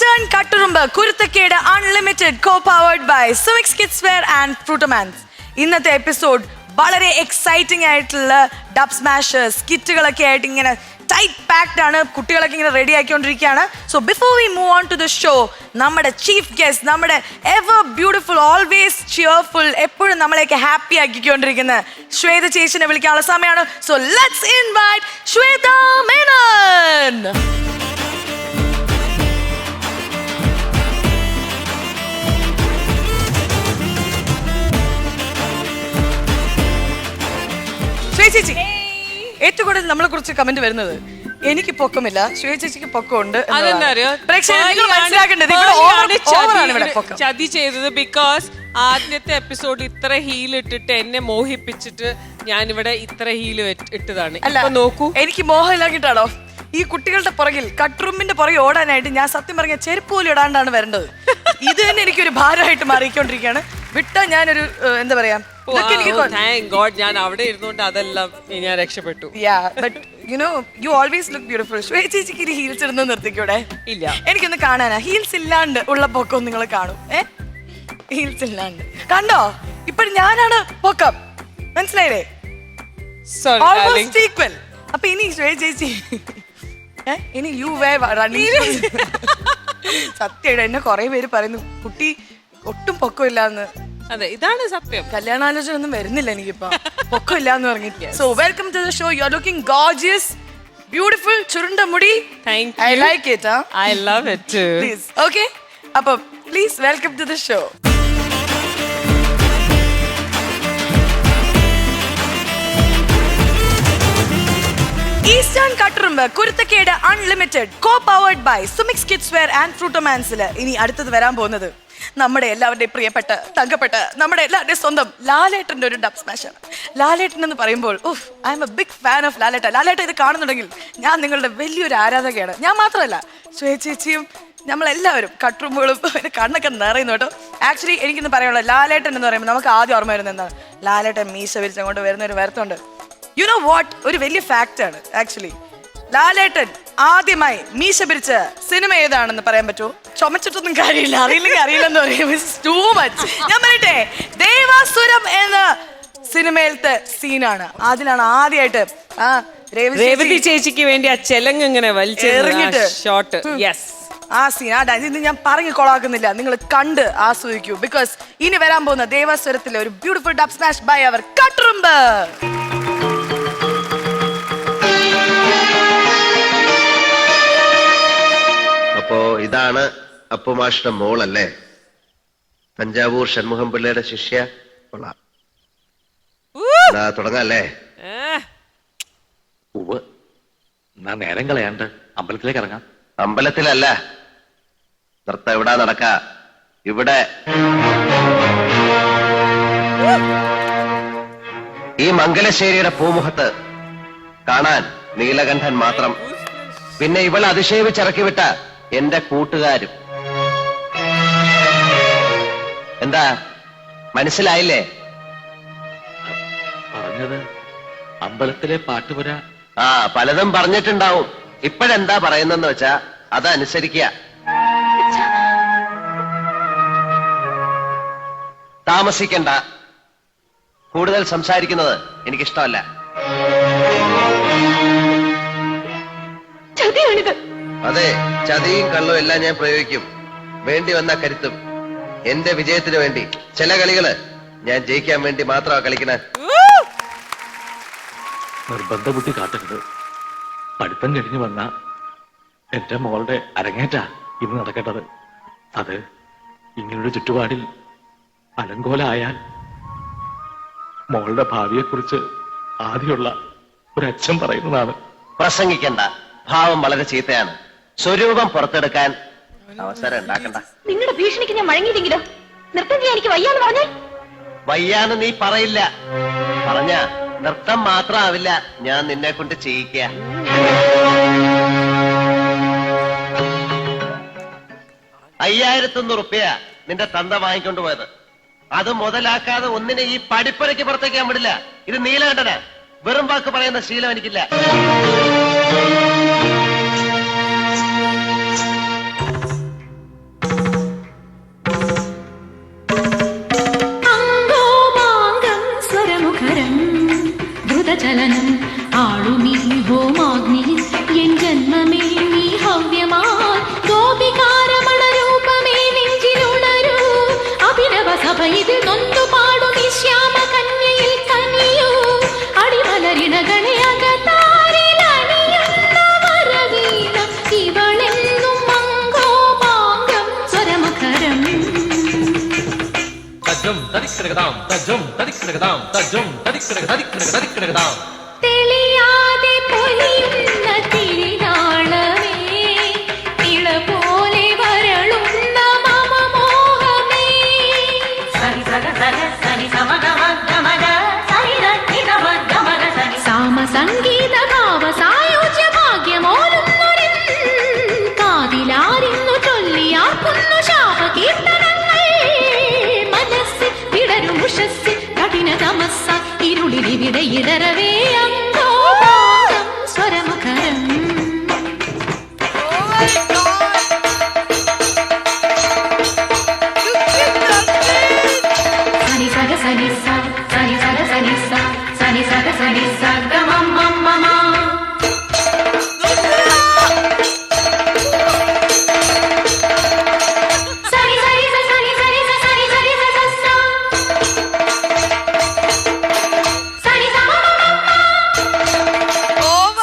Eastern Katturumba Kurthakeda Unlimited co-powered by Sumix Kidswear and Frutomans. ഇന്നത്തെ episode വളരെ exciting ആയിട്ടുള്ള dub smashers സ്കിറ്റുകളൊക്കെ ആയിട്ട് ഇങ്ങനെ ടൈറ്റ് പാക്ഡ് ആണ്. കുട്ടികളൊക്കെ ഇങ്ങനെ റെഡി ആക്കിക്കൊണ്ടിരിക്കുകയാണ്. So before we move on to the show, നമ്മുടെ ചീഫ് ഗസ്റ്റ്, നമ്മുടെ എവർ ബ്യൂട്ടിഫുൾ, ഓൾവേസ് ചിയർഫുൾ, എപ്പോഴും നമ്മളെയൊക്കെ ഹാപ്പി ആക്കിക്കൊണ്ടിരിക്കുന്ന ശ്വേത ചേച്ചിനെ വിളിക്കാനുള്ള സമയമാണ്. So let's invite Shwetha Menon. ചേച്ചി, ഏറ്റവും കൂടുതൽ നമ്മളെ കുറിച്ച് കമന്റ് വരുന്നത് എനിക്ക് പൊക്കമില്ല, ശ്വേത ചേച്ചിക്ക് പൊക്കമുണ്ട്. ചതി ചെയ്തത് ബിക്കോസ് ആദ്യത്തെ എപ്പിസോഡിൽ ഇത്ര ഹീൽ ഇട്ടിട്ട് എന്നെ മോഹിപ്പിച്ചിട്ട് ഞാൻ ഇവിടെ ഇത്ര ഹീൽ ഇട്ടതാണ്. അല്ല നോക്കൂ, എനിക്ക് മോഹമില്ലാക്കിട്ടാണോ ഈ കുട്ടികളുടെ പുറകിൽ കട്ട്റൂമിന്റെ പുറകെ ഓടാനായിട്ട് ഞാൻ സത്യം പറഞ്ഞ ചെരുപ്പ് പോലും ഇടാണ്ടാണ് വരേണ്ടത്. ഇത് തന്നെ എനിക്കൊരു ഭാരമായിട്ട് മാറിക്കൊണ്ടിരിക്കുകയാണ്. വിട്ട ഞാനൊരു എന്താ പറയാ, ഞാൻ അവിടെ ഇരുന്നോണ്ട് അതെല്ലാം ഞാൻ രക്ഷപ്പെട്ടു. You always look beautiful. ചേച്ചിക്ക് ഇനി ഹീൽസ് ഇടുന്നത് നിർത്തിക്കൂടെ? ഇല്ല, എനിക്കൊന്ന് കാണാനാ. ഹീൽസ് ഇല്ലാണ്ട് ഉള്ള പൊക്കം നിങ്ങൾ കാണും. ഹീൽസ് ഇല്ലാണ്ട് കണ്ടോ? ഇപ്പഴും ഞാനാണ് പൊക്കം, മനസ്സിലായില്ലേ? ഈക്വൽ. അപ്പൊ ഇനി ശ്വേത ചേച്ചി ഇനി യു വേ റണ്ണിങ്. സത്യമായിട്ട് എന്നെ കുറെ പേര് പറയുന്നു കുട്ടി ഒട്ടും പൊക്കമില്ലാന്ന്. അതെ, ഇതാണ് സത്യം. കല്യാണാലോചന ഒന്നും വരുന്നില്ല എനിക്കിപ്പോ, പൊക്കമില്ലാന്ന് പറഞ്ഞിട്ട്. So welcome to the show. You are looking gorgeous, beautiful. ചുരുണ്ട മുടി. I like it. I love it too. Please. Okay. അപ്പൊ please welcome to the show. Eastern Katturumba Kurthakeda Unlimited co-powered by Sumix Kidswear and Frutomans. ഇനി അടുത്തത് വരാൻ പോകുന്നത് നമ്മുടെ എല്ലാവരുടെയും പ്രിയപ്പെട്ട തങ്കപ്പെട്ട നമ്മുടെ എല്ലാവരുടെയും സ്വന്തം ലാലേട്ടൻ്റെ ഒരു ഡബ് സ്മാഷാണ്. ലാലേട്ടൻ എന്ന് പറയുമ്പോൾ I'm a big fan of ലാലേട്ട. ലാലേട്ട ഇത് കാണുന്നുണ്ടെങ്കിൽ ഞാൻ നിങ്ങളുടെ വലിയൊരു ആരാധകയാണ്. ഞാൻ മാത്രമല്ല, ശ്വേത ചേച്ചിയും നമ്മളെല്ലാവരും കട്ട്റൂമുകളും കണ്ണൊക്കെ നിറയുന്നു കേട്ടോ. ആക്ച്വലി എനിക്കിന്ന് പറയാനുള്ളത്, ലാലേട്ടൻ എന്ന് പറയുമ്പോൾ നമുക്ക് ആദ്യം ഓർമ്മ വരുന്നത് എന്താണ്? ലാലേട്ടൻ മീശ വിരിച്ചങ്ങോട്ട് വരുന്ന ഒരു വരുത്തുണ്ട്. യു നോ വാട്ട്, ഒരു വലിയ ഫാക്റ്റ് ആണ് ആക്ച്വലി. ലാലേട്ടൻ ആദ്യമായി മീശ പിരിച്ച സിനിമ ഏതാണെന്ന് പറയാൻ പറ്റുമോ? ചുമച്ചിട്ടൊന്നും കാര്യമില്ല, അറിയില്ലെങ്കിൽ അറിയില്ലെന്ന് പറയും. Too much. ഞാൻ പറയട്ടെ, ദേവാസുരം എന്ന സിനിമയിലത്തെ സീനാണ്. അതിലാണ് ആദ്യമായിട്ട് രേവതി ചേച്ചിക്ക് വേണ്ടി ആ ചെലങ്ങ് ഇങ്ങനെ വലിച്ചെറിഞ്ഞിട്ട് ഷോട്ട്. യെസ്, ആ സീൻ, ആ ഡാൻസ്. ഇത് ഞാൻ പറഞ്ഞു കൊളാക്കുന്നില്ല, നിങ്ങൾ കണ്ട് ആസ്വദിക്കൂ. ബിക്കോസ് ഇനി വരാൻ പോകുന്ന ദേവാസുരത്തിലെ ഒരു ബ്യൂട്ടിഫുൾ ഡബ് സ്മാഷ് ബൈ അവർ കട്ട്റൂംബ. അപ്പോ ഇതാണ് അപ്പുമാഷിന്റെ മോളല്ലേ, തഞ്ചാവൂർ ഷൺമുഖം പിള്ളയുടെ ശിഷ്യ. കൊള്ളാം, തുടങ്ങല്ലേ? നേരം കളയാണ്ട് അമ്പലത്തിലേക്ക് ഇറങ്ങാം. അമ്പലത്തിലല്ല, നൃത്തം എവിടാ നടക്ക? ഇവിടെ. ഈ മംഗലശ്ശേരിയുടെ പൂമുഖത്ത് കാണാൻ നീലകണ്ഠൻ മാത്രം, പിന്നെ ഇവൾ അതിശയിച്ചിറക്കി വിട്ട എന്റെ കൂട്ടുകാരും. എന്താ മനസ്സിലായില്ലേ? പറഞ്ഞത് അമ്പലത്തിലെ പാട്ടുപുര. പലതും പറഞ്ഞിട്ടുണ്ടാവും. ഇപ്പോഴെന്താ പറയുന്നെന്ന് വെച്ചാ അതനുസരിക്കുക. താമസിക്കണ്ട, കൂടുതൽ സംസാരിക്കുന്നത് എനിക്കിഷ്ടമല്ല. അതെ, ചതിയും കള്ളവും എല്ലാം ഞാൻ പ്രയോഗിക്കും, വേണ്ടി വന്ന കരുത്തും. എന്റെ വിജയത്തിന് വേണ്ടി. ചില കളികള് ഞാൻ ജയിക്കാൻ വേണ്ടി മാത്രമാ കളിക്കണേ. നിർബന്ധ ബുദ്ധി കാട്ടരുത്. പഠിത്തം കഴിഞ്ഞു വന്ന എന്റെ മോളുടെ അരങ്ങേറ്റാ ഇന്ന് നടക്കേണ്ടത്. അത് ഇങ്ങനൊരു ചുറ്റുപാടിൽ അലങ്കോലായാൽ മോളുടെ ഭാവിയെക്കുറിച്ച് ആദ്യമുള്ള ഒരച്ഛൻ പറയുന്നതാണ്. പ്രസംഗിക്കണ്ട, ഭാവം വളരെ ചീത്തയാണ്. സ്വരൂപം പുറത്തെടുക്കാൻ അവസരം ഉണ്ടാക്കണ്ട. നിങ്ങളുടെ ഭീഷണിക്ക് ഞാൻ വഴങ്ങിയില്ലെങ്കിലോ? നൃത്തം ചെയ്യാൻ എനിക്ക് വയ്യാന്ന് പറഞ്ഞാൽ? വയ്യാന്ന് നീ പറയില്ല. പറഞ്ഞ നൃത്തം മാത്രമാവില്ല, ഞാൻ നിന്നെ കൊണ്ട് ചെയ്യിക്കുക. $5,100 നിന്റെ തന്ത വാങ്ങിക്കൊണ്ട് പോയത്. അത് മുതലാക്കാതെ ഒന്നിനെ ഈ പടിപ്പുരയ്ക്ക് പുറത്തേക്കാൻ വിടില്ല. ഇത് നീലകണ്ഠനാ. വെറും വാക്ക് പറയുന്ന ശീലം എനിക്കില്ല. തെളിയാതെ പൊലിയുന്ന തിരിനാളമേ, ഇള പോലെ വരളുന്ന മമ മോഹമേ. സാമ സംഗീത ഭാവ സായോജ്യ ഭാഗ്യമോലുന്നൊരിൻ കാതിലാരിന്നു ചൊല്ലിയാർക്കുന്നു ശാപകീർത്തനങ്ങൾ. മനസ്സിൽ വിടരും ഉഷസ്സിൽ കഠിന തമസ്സ ഇരുളിലിവിടെ ഇടറവേ അംഗോപാംഗം സ്വരമുഖരം. സനി സഗ സനി സ സനി സഗ സനി സ സനി സഗ സനി സ ഗ മം മം മമ. സനി സനി സ സനി സനി സ സനി സനി സ സ സ. സനി സ മ മ മ.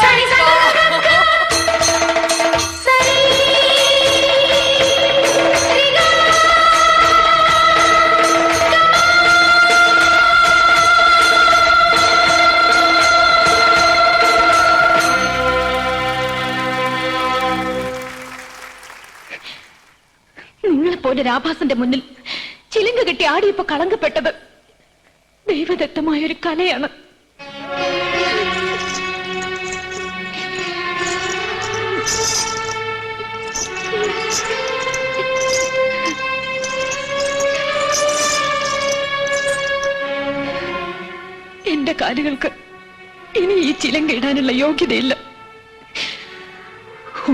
സനി സ ഗ ഗ ഗ. സനി രി ഗ. നിങ്ങളെപ്പോലെ രാഭാസന്റെ മുന്നിൽ ചിലങ്ക കെട്ടി ആടിയപ്പോ കളങ്കപ്പെട്ടത് ദൈവദത്തമായൊരു കലയാണ്. എന്റെ കാലുകൾക്ക് ഇനി ഈ ചിലങ്ക ഇടാനുള്ള യോഗ്യതയില്ല.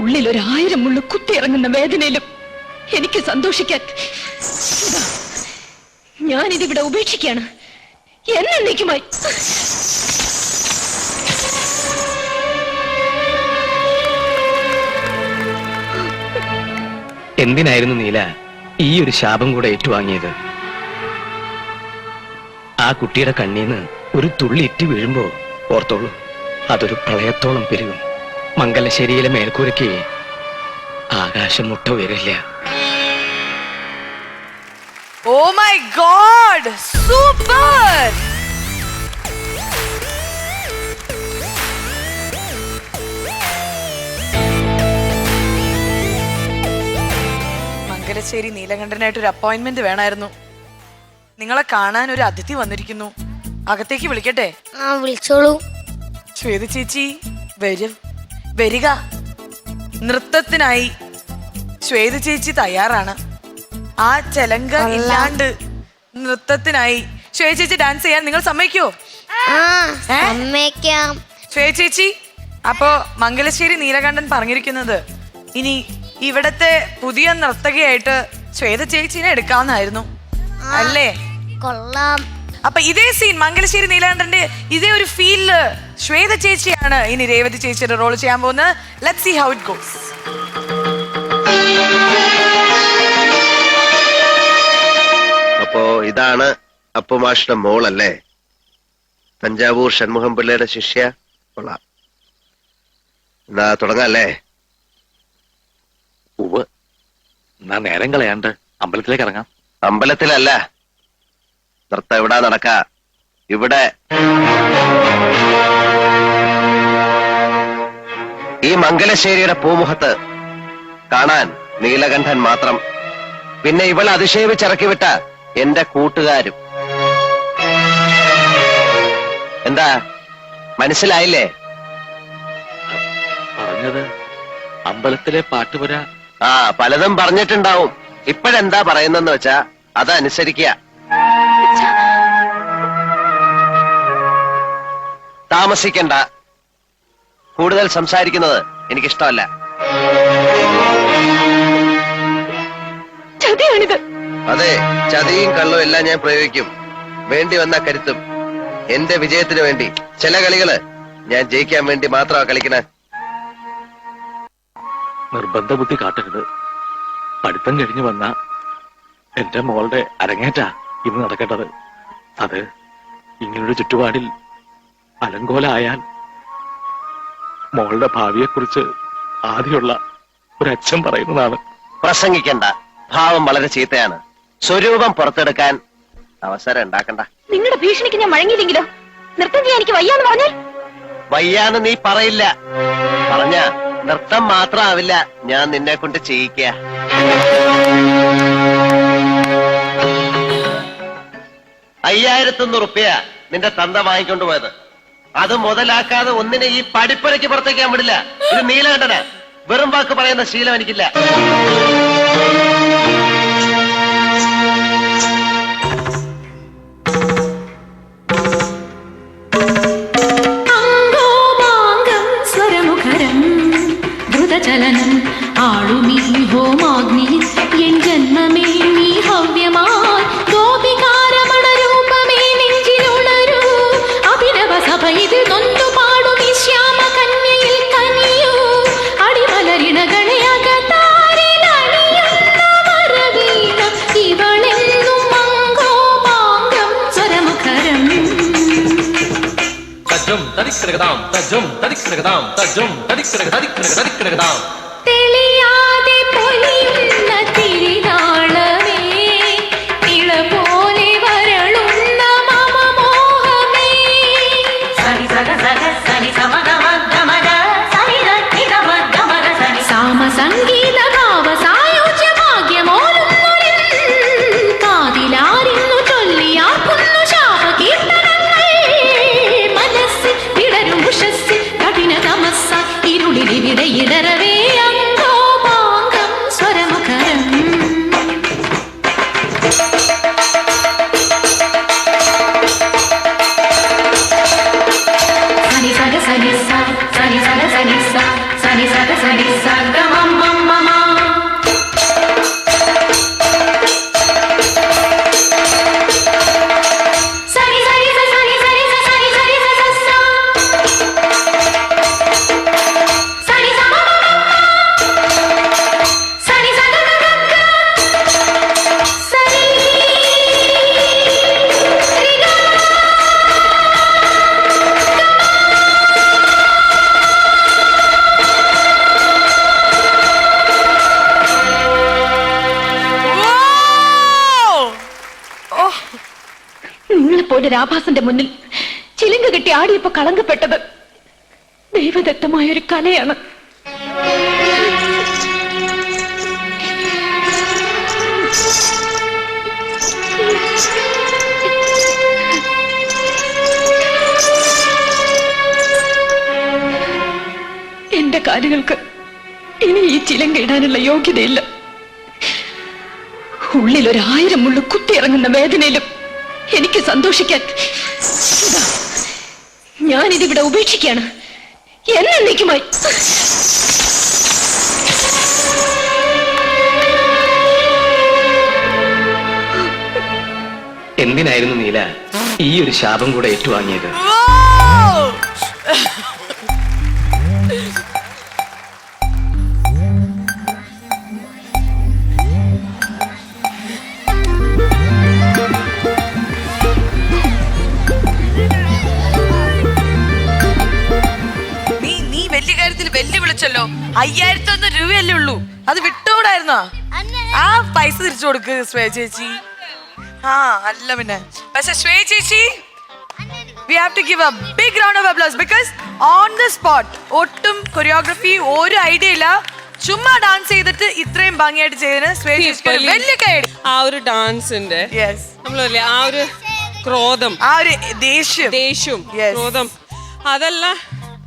ഉള്ളിൽ 1000 മുള്ളു കുത്തിയിറങ്ങുന്ന വേദനയിലും എനിക്ക് സന്തോഷിക്കാൻ ഇതാ, ഞാനിതിവിടെ ഉപേക്ഷിക്കുകയാണ് എന്നേക്കുമായി. എന്തിനായിരുന്നു നീല ഈ ഒരു ശാപം കൂടെ ഏറ്റുവാങ്ങിയത്? ആ കുട്ടിയുടെ കണ്ണീന്ന് ഒരു തുള്ളി ഇറ്റി വീഴുമ്പോ ഓർത്തോളൂ, അതൊരു പ്രളയത്തോളം പെരുകും. മംഗലശ്ശേരിയിലെ മേൽക്കൂരയ്ക്ക് ആകാശം മുട്ട ഉയരില്ല. Oh my God! Super! Mangalassery നീലകണ്ഠനായിട്ട് ഒരു അപ്പോയിന്റ്മെന്റ് വേണമായിരുന്നു. നിങ്ങളെ കാണാൻ ഒരു അതിഥി വന്നിരിക്കുന്നു. അകത്തേക്ക് വിളിക്കട്ടെ? ആ വിളിച്ചോളൂ. ശ്വേത ചേച്ചി വരിക. നൃത്തത്തിനായി ശ്വേത ചേച്ചി തയ്യാറാണ്. ആ ചെലങ്ക ഇല്ലാണ്ട് നൃത്തത്തിനായി ശ്വേത ചേച്ചി ഡാൻസ് ചെയ്യാൻ നിങ്ങൾ സമ്മതിക്കോ? സമ്മതിക്കാം. ശ്വേത ചേച്ചി, അപ്പോ മംഗലശ്ശേരി നീലകണ്ഠൻ പറഞ്ഞിരിക്കുന്നത് ഇനി ഇവിടത്തെ പുതിയ നർത്തകിയായിട്ട് ശ്വേത ചേച്ചിനെ എടുക്കാവുന്നായിരുന്നു അല്ലേ? കൊള്ളാം. അപ്പൊ ഇതേ സീൻ മംഗലശ്ശേരി നീലകണ്ഠന്റെ ഇതേ ഒരു ഫീലില് ശ്വേത ചേച്ചിയാണ് ഇനി രേവതി ചേച്ചിയുടെ റോൾ ചെയ്യാൻ പോകുന്നത്. Let's see how it goes. അപ്പോ ഇതാണ് അപ്പുമാഷിന്റെ മോളല്ലേ? തഞ്ചാവൂർ ഷൺമുഖം പിള്ളയുടെ ശിഷ്യ. കൊള്ളാം. എന്നാ തുടങ്ങാല്ലേ? ഉവ്വ്. എന്നാ നേരം കളയാണ്ട് അമ്പലത്തിലേക്ക് ഇറങ്ങാം. അമ്പലത്തിലല്ല, നൃത്തം എവിടാ നടക്കാ? ഇവിടെ. ഈ മംഗലശ്ശേരിയുടെ പൂമുഖത്ത് കാണാൻ നീലകണ്ഠൻ മാത്രം, പിന്നെ ഇവൾ അതിശയിച്ചിറക്കി വിട്ട എന്റെ കൂട്ടുകാരും. എന്താ മനസ്സിലായില്ലേ? പറഞ്ഞത് അമ്പലത്തിലെ പാട്ടുപുര. ആ, പലതും പറഞ്ഞിട്ടുണ്ടാവും. ഇപ്പോഴെന്താ പറയുന്നെന്ന് വെച്ചാ അതനുസരിക്കുക. താമസിക്കണ്ട. കൂടുതൽ സംസാരിക്കുന്നത് എനിക്കിഷ്ടമല്ല. ചതിയാണിത്. അതെ, ചതിയും കള്ളവും എല്ലാം ഞാൻ പ്രയോഗിക്കും. വേണ്ടി വന്ന കരുത്തും. എന്റെ വിജയത്തിന് വേണ്ടി. ചില കളികള് ഞാൻ ജയിക്കാൻ വേണ്ടി മാത്രമാ കളിക്കണേ. നിർബന്ധ ബുദ്ധി കാട്ടരുത്. പഠിത്തം കഴിഞ്ഞു വന്ന എന്റെ മോളുടെ അരങ്ങേറ്റാ ഇന്ന് നടക്കേണ്ടത്. അത് ഇങ്ങനൊരു ചുറ്റുപാടിൽ അലങ്കോലായാൽ മോളുടെ ഭാവിയെക്കുറിച്ച് ആദ്യമുള്ള ഒരച്ഛൻ പറയുന്നതാണ്. പ്രസംഗിക്കണ്ട. ഭാവം വളരെ ചീത്തയാണ്. സ്വരൂപം പുറത്തെടുക്കാൻ അവസരം ഉണ്ടാക്കണ്ട. നിങ്ങളുടെ ഭീഷണിക്ക് ഞാൻ വഴങ്ങിയില്ലെങ്കിലോ? നൃത്തം ചെയ്യാൻ എനിക്ക് വയ്യാന്ന് പറഞ്ഞാൽ? വയ്യാന്ന് നീ പറയില്ല. പറഞ്ഞ നൃത്തം മാത്രമാവില്ല, ഞാൻ നിന്നെ കൊണ്ട് ചെയ്യിക്ക. 5100 റുപ്യ നിന്റെ തന്ത വാങ്ങിക്കൊണ്ട് പോയത്. അത് മുതലാക്കാതെ ഒന്നിനെ ഈ പടിപ്പുരയ്ക്ക് പുറത്തേക്കാൻ വിടില്ല. ഇത് നീലകണ്ഠന. വെറും വാക്ക് പറയുന്ന ശീലം എനിക്കില്ല. ചലനം ആളുമീ ഹോമാഗ്നിയിൽ എൻ ജന്മമേ നീ ഹവ്യമായി ഗോപികാരമണ രൂപമേ നെഞ്ചിലുണരൂ അഭിനവ സഭ ഇതിൽ നൊന്തു പാടും ഈ ശ്യാമ കന്യയിൽ കനിയൂ അടിമലരിണകളെ അകത്താരിലണിയുന്ന വരവീണ ഇവളെന്നും മംഗോപാംഗം സ്വരമുഖരം തജും തരിക്കിടകതാം തജും തരിക്കിടകതാം തജും തരിക്കിടകതാം തെളിയാതെ പൊലിയുന്ന തിരിനാളമേ ഇള പോലെ വരളുന്ന മമ മോഹമേ സനി സഗ സഗ സനി സമഗ മഗമഗ സനി രത്തി ഗമഗമഗ സനി സാമ സംഗീത ഭാവ സായോജ്യ ഭാഗ്യമോലുന്നൊരിൻ കാതിലാരിന്നു ചൊല്ലിയാക്കുന്നു ശാപ കീർത്തനങ്ങൾ മനസ്സിൽ വിടരും ഉഷസ്സിൽ കഠിന തമസ്സ ഇരുളിലിവിടെ ഇടറവേ അംഗോപാംഗം സ്വരമുഖരം സനി സഗ സനി സ സനി സഗ സനി സ സനി സഗ സനി സ ഗമം മം മമ സനി സനി സ സനി സനി സ സനി സനി സ സ സ സനി സ മ സനി സ ഗ ഗ ഗ സനി രി ഗ ഓ നിങ്ങളെപ്പോലെ രാഭാസന്റെ മുന്നിൽ ചിലങ്ക കെട്ടി ആടിയപ്പോ കളങ്കപ്പെട്ടത് ദൈവദത്തമായൊരു കലയാണ്. എന്റെ കാലുകൾക്ക് ഇനി ഈ ചിലങ്ക ഇടാനുള്ള യോഗ്യതയില്ല. ഉള്ളിൽ 1000 മുള്ളു കുത്തിയിറങ്ങുന്ന വേദനയിലും എനിക്ക് സന്തോഷിക്കാൻ ഞാനിതിവിടെ ഉപേക്ഷിക്കുകയാണ് എന്നേക്കുമായി. എന്തിനായിരുന്നു നീല ഈ ഒരു ശാപം കൂടെ ഏറ്റുവാങ്ങിയത്? നീ വലിയ കാര്യത്തിൽ വെല്ലുവിളിച്ചല്ലോ. 5100 രൂപയല്ലേ ഉള്ളൂ, അത് വിട്ടുകൂടായിരുന്നോ? ആ പൈസ തിരിച്ചു കൊടുക്ക് ശ്രേയ ചേച്ചി. ആ അല്ല പിന്നെ പക്ഷെ ശ്രേയ ചേച്ചി, we have to give a big round of applause because on the spot ഒട്ടും കൊറിയോഗ്രഫി ഒരു ഐഡിയ ഇല്ല, ചുമ്മാ ഡാൻസ് ചെയ്തിട്ട് ഇത്രയും ഭംഗിയായിട്ട് ചെയ്തതിന് ശ്രേയ ചേച്ചിക്ക് വലിയ കൈയടി. ആ ഒരു ഡാൻസിന്റെ യെസ്, നമ്മളല്ലേ ആ ഒരു ക്രോധം, ആ ഒരു ദേഷ്യം, Yes. ക്രോധം, അതല്ല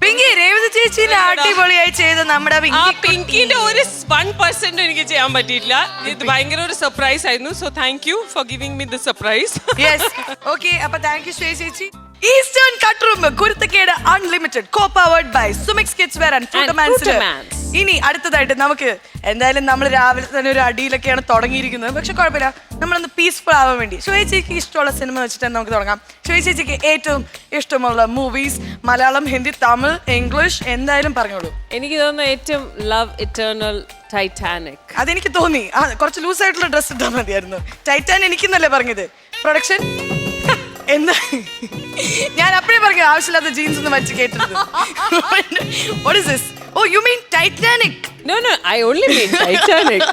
പിങ്കി രേവതി ചേച്ചിന്റെ അടിപൊളിയായി ചെയ്ത നമ്മുടെ ആ പിങ്കിന്റെ ഒരു 1% എനിക്ക് ചെയ്യാൻ പറ്റിയില്ല. ഇത് ഭയങ്കര ഒരു സർപ്രൈസ് ആയിരുന്നു. So thank you for giving me the surprise. Yes okay, അപ്പൊ താങ്ക് യു ശ്രേയ ചേച്ചി. Eastern Katturumbu Kuruthakkedu unlimited co powered by Sumix Kidswear and Frutomans. ഇനി അടുത്തതായിട്ട് നമുക്ക് എന്തായാലും നമ്മൾ രാവിലെ തന്നെ ഒരു അടിയിലൊക്കെയാണ് തുടങ്ങിയിരിക്കുന്നത്, പക്ഷെ കുഴപ്പമില്ല, നമ്മളൊന്ന് പീസ്ഫുൾ ആവാൻ വേണ്ടി ചേച്ചിക്ക് ഇഷ്ടമുള്ള സിനിമ വെച്ചിട്ട് നമുക്ക് തുടങ്ങാം. ചേച്ചിക്ക് ഏറ്റവും ഇഷ്ടമുള്ള മൂവീസ് മലയാളം, ഹിന്ദി, തമിഴ്, ഇംഗ്ലീഷ് എന്തായാലും പറഞ്ഞോളൂ. എനിക്ക് തോന്നുന്നു ഏറ്റവും ലവ് ഇറ്റേണൽ ടൈറ്റാനിക്. അതെനിക്ക് തോന്നി. കുറച്ച് ലൂസ് ആയിട്ടുള്ള ഡ്രസ് ഇട്ടാൽ മതിയായിരുന്നു. ടൈറ്റാൻ എനിക്കെന്നല്ലേ പറഞ്ഞത് പ്രൊഡക്ഷൻ? എന്താ ഞാൻ അപ്പഴേ പറഞ്ഞു ആവശ്യമില്ലാത്ത ജീൻസ് ഒന്നും വെച്ച് കേട്ടത്. What is this? Oh, you mean Titanic? No, I only mean Titanic.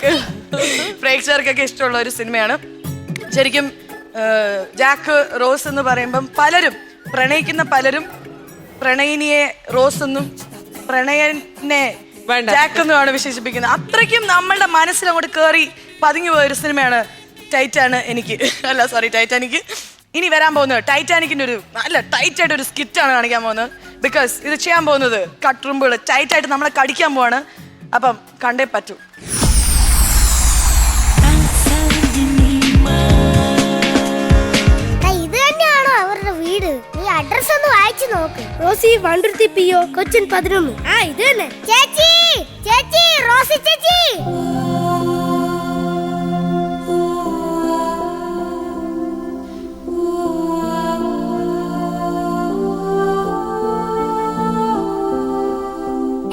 പ്രേക്ഷകർക്കൊക്കെ ഇഷ്ടമുള്ള ഒരു സിനിമയാണ്. ശരിക്കും ജാക്ക് റോസ് എന്ന് പറയുമ്പം പലരും പ്രണയിക്കുന്ന പലരും പ്രണയിനിയെ റോസ് എന്നും പ്രണയനെ വേണ്ട. ജാക്ക് എന്നുമാണ് വിശേഷിപ്പിക്കുന്നത്. അത്രയ്ക്കും നമ്മളുടെ മനസ്സിൽ അങ്ങോട്ട് കയറി പതുങ്ങി പോയൊരു സിനിമയാണ് ടൈറ്റാനിക്. ഇനി വരാൻ പോകുന്നത് ടൈറ്റാനിക്കിന്റെ ഒരു നല്ല ടൈറ്റ് ആയിട്ട് ഒരു സ്കിറ്റാണ് കാണിക്കാൻ പോകുന്നത്. ബിക്കോസ് ഇത് ചെയ്യാൻ പോകുന്നത് കട്ടുറുമ്പുകൾ ടൈറ്റായിട്ട് നമ്മളെ കടിക്കാൻ പോവാണ്. അപ്പം കണ്ടേ പറ്റൂ. ഇത് തന്നെയാണോ അവരുടെ വീട്? നീ അഡ്രസ് ഒന്ന് വായിച്ചു നോക്ക്. റോസി വണ്ടുരുത്തി പിയോ കൊച്ചിൻ 11. ആ ഇത് തന്നെ. ചേച്ചി ചേച്ചി റോസി ചേച്ചി.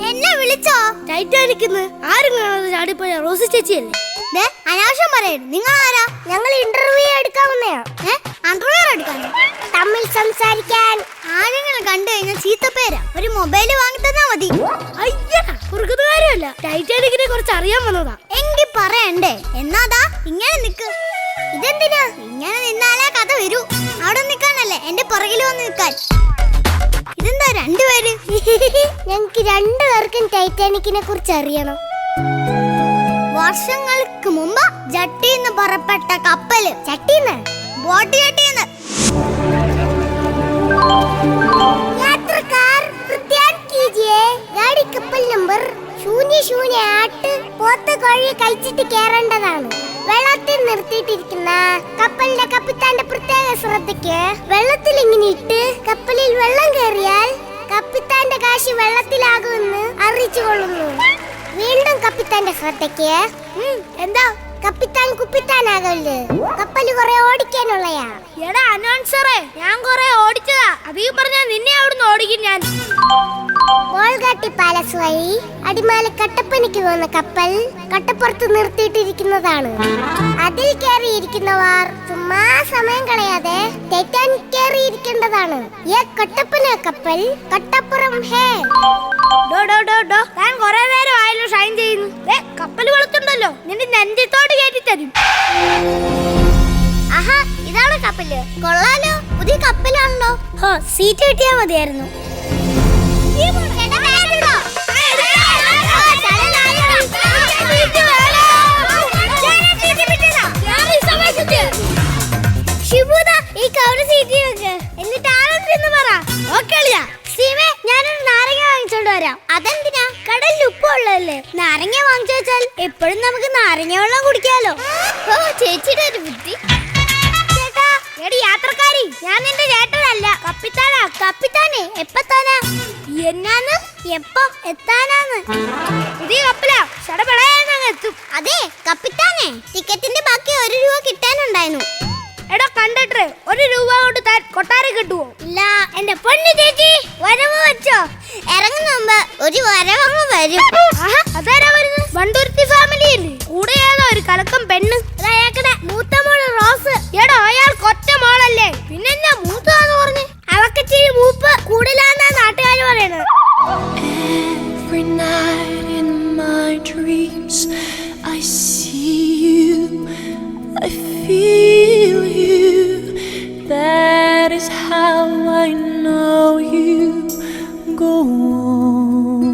എന്നെ വിളിച്ചോ? ടൈറ്റാനിക്കിന്ന് ആരും കാണാതെ ചാടിപ്പോയ റോസി ചേച്ചിയല്ലേ? അനാവശ്യം പറയരുത്. നിങ്ങൾ ആരാ? ഞങ്ങൾ ഇന്റർവ്യൂ എടുക്കാവുന്നയാ. അണ്ടർവെയർ എടുക്കാൻ തമ്മിൽ സംസാരിക്കാൻ ആളുകൾ കണ്ടു കഴിഞ്ഞാൽ ചീത്തപ്പേരാ. ഒരു മൊബൈൽ വാങ്ങി തന്നാ മതി. അയ്യാ കുറുക്കുന്ന കാര്യമല്ല, ടൈറ്റാനിക്കിനെ കുറിച്ച് അറിയാൻ വന്നതാ. എങ്കിൽ പറയണ്ടേ? എന്നാതാ ഇങ്ങനെ നിക്ക്. ഇതെന്തിനാ ഇങ്ങനെ നിന്നാലേ കഥ വരൂ. അവിടെ നിൽക്കാനല്ലേ എന്റെ പുറകിൽ വന്ന് നിൽക്കാൻ. ഇതെന്താ രണ്ടുപേര്? ഞങ്ങൾക്ക് രണ്ടുപേർക്കും ടൈറ്റാനിക്കിനെ കുറിച്ച് അറിയണം. വർഷങ്ങൾക്ക് മുമ്പ് ജട്ടിന്ന് പുറപ്പെട്ട കപ്പല്. ചട്ടിന്ന് ബോട്ട് ചട്ടിന്ന്. യാത്രക്കാർ പ്രത്യാൻ കീജിയെ. ഗാഡി കപ്പൽ നമ്പർ 0008. പോത്ത് കോഴി കഴിച്ചിട്ട് കയറേണ്ടതാണ്. വെള്ളത്തിൽ നിർത്തിയിട്ടിരിക്കുന്ന കപ്പലിന്റെ കപ്പിത്താന്റെ പ്രത്യേക ശ്രദ്ധയ്ക്ക്. വെള്ളത്തിൽ ഇങ്ങനെ ഇട്ട് കപ്പലിൽ വെള്ളം കയറിയാൽ കപ്പിത്താന്റെ കാശി വെള്ളത്തിലാകുമെന്ന് അറിയിച്ചു കൊള്ളുന്നു. വീണ്ടും കപ്പിത്താന്റെ ശ്രദ്ധയ്ക്ക്. എന്താ കപ്പിത്താൻ കുപ്പിത്താനാകല്ലേ? കപ്പല് കുറെ ഓടിക്കാനുള്ളയാ. എടാ അനൗൺസറെ, ഞാൻ കുറെ ഓടിച്ചതാ. അധികം പറഞ്ഞാ നിന്നെ അവിടുന്ന് ഓടിക്കും ഞാൻ. മോൾഗാട്ടി പാലസ് വഴി അടിമാലി കട്ടപ്പനയ്ക്ക് പോകുന്ന കപ്പൽ കട്ടപ്പുറത്ത് നിർത്തിയിട്ടിരിക്കുന്നതാണ്. അതിൽ കയറിയിരിക്കുന്നവർ ചുമ്മാ സമയം കളയാതെ ടൈറ്റാനിക് കയറിയിരിക്കേണ്ടതാണ്. ഈ കട്ടപ്പന കപ്പൽ കട്ടപ്പുറം ഹേ. ഞാൻ കുറെ നേരം ആയല്ലോ ഷൈൻ ചെയ്യുന്നു. കപ്പൽ വെളുത്തുണ്ടല്ലോ, നിന്റെ നെഞ്ചത്തോട് കയറ്റി തരും. ആഹാ ഇതാണ് കപ്പല്. കൊള്ളാലോ, പുതിയ കപ്പലാണല്ലോ. സീറ്റ് കിട്ടിയാ മതിയായിരുന്നു. ഞാനൊരു നാരങ്ങ വാങ്ങിച്ചോണ്ട് വരാം. അതെന്തിനാ? കടലിൽ ഉപ്പുള്ളല്ലേ. നാരങ്ങ വാങ്ങിച്ചു വെച്ചാൽ എപ്പോഴും നമുക്ക് നാരങ്ങ വെള്ളം കുടിക്കാലോ. ഓ ചേച്ചിയുടെ ഒരു ബുദ്ധി. ചേട്ടാ എടി യാത്രക്കാരി, ഞാൻ നിന്റെ ചേട്ടനല്ല, കപ്പിത്താനാ. കപ്പിത്താനെ എപ്പത്താനാ? എന്നാന്ന്? എപ്പം എത്താനാന്ന്? പുതിയ കപ്പലാ, ചടപടയാന്നങ്ങ് എത്തും. അതെ കപ്പിത്താനെ, ടിക്കറ്റിന്റെ ബാക്കി 1 രൂപ കിട്ടാനുണ്ടായിരുന്നു. എടാ കണ്ടക്ടറെ, 1 രൂപ കൊണ്ട് താൻ കൊട്ടാരം കിട്ടുവോ? ഇല്ല എന്റെ പൊന്നു ചേച്ചി. വരവ് വെച്ചോ? ഇറങ്ങുന്ന മുമ്പ് ഒരു വരവങ്ങ് വരും. അതാരാ വരുന്നത്? വണ്ടുരുത്തി ഫാമിലി അല്ലേ? കൂടെ ഏതോ ഒരു കലക്കം പെണ്ണ്. അയാൾക്കടെ മൂത്ത മോള് റോസ്. എടാ അയാൾക്ക് ഒറ്റ മോളല്ലേ, പിന്നെന്നാ മൂത്തതാന്ന് പറഞ്ഞു? അവക്ക് ഇച്ചിരി മൂപ്പ് കൂടുതലാന്നാ നാട്ടുകാര് പറയണത്. Every night in my dreams I see you, I feel you. That is how I know you. Go on.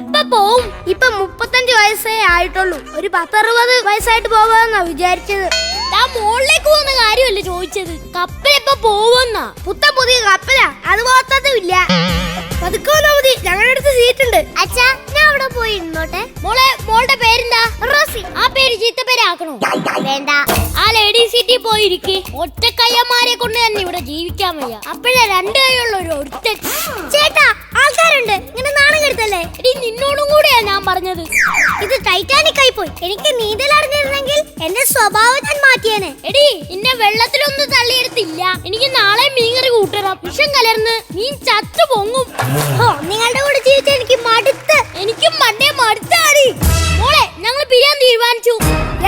എപ്പ പോവും? ഇപ്പൊ 35 വയസ്സേ ആയിട്ടുള്ളൂ. ഒരു 10-60 വയസ്സായിട്ട് പോവാന്നാ വിചാരിച്ചത്. താൻ മുകളിലേക്ക് പോകുന്ന കാര്യമല്ലേ ചോദിച്ചത്. കപ്പലെപ്പ പോവുന്നാ? പുതിയ കപ്പലാ, അത് പോത്തതുമില്ല. പതുക്കെ വന്നാ മതി, ഞങ്ങളുടെ അടുത്ത് സീറ്റ് ഉണ്ട്. അച്ഛാ ഞാൻ അവിടെ പോയി ഇരുന്നോട്ടെ. മോളുടെ പേരെന്താ? റോസി. ആ പേര് ചീത്തപ്പേരാക്കണോ? വേണ്ട. ആ ലേഡി സീറ്റിൽ പോയിരിക്കെ. ഒറ്റക്കയ്യന്മാരെ കൊണ്ട് തന്നെ ഇവിടെ ജീവിക്കാൻ വയ്യ. അപ്പോഴേ 2 കൈയുള്ള ഒരു ഒരുത്തൻ. ചേട്ടാ ആൾക്കാരുണ്ട്, ഇങ്ങനെ നാണം കെടുത്തല്ലേ? എടി നിന്നോടും കൂടെയാ ഞാൻ പറഞ്ഞത്. ഇത് ടൈറ്റാനിക് ആയി പോയി. എനിക്ക് നീന്തൽ അറിഞ്ഞിരുന്നെങ്കിൽ എന്റെ സ്വഭാവം ഞാൻ മാറ്റിയേനെ. എടി നിന്നെ വെള്ളത്തിലൊന്നും തള്ളിയെടുത്തില്ല. എനിക്ക് നാളെ മീൻകറി കൂട്ടണം. വിഷം കലർന്ന് മീൻ ചത്തു പൊങ്ങും. നിങ്ങളുടെ കൂടെ ജീവിച്ച എനിക്ക് മടുത്ത്. എനിക്കും മണ്ടേ മടുത്താടി. മോളെ ഞങ്ങൾ പിരിയാൻ തീരുമാനിച്ചു.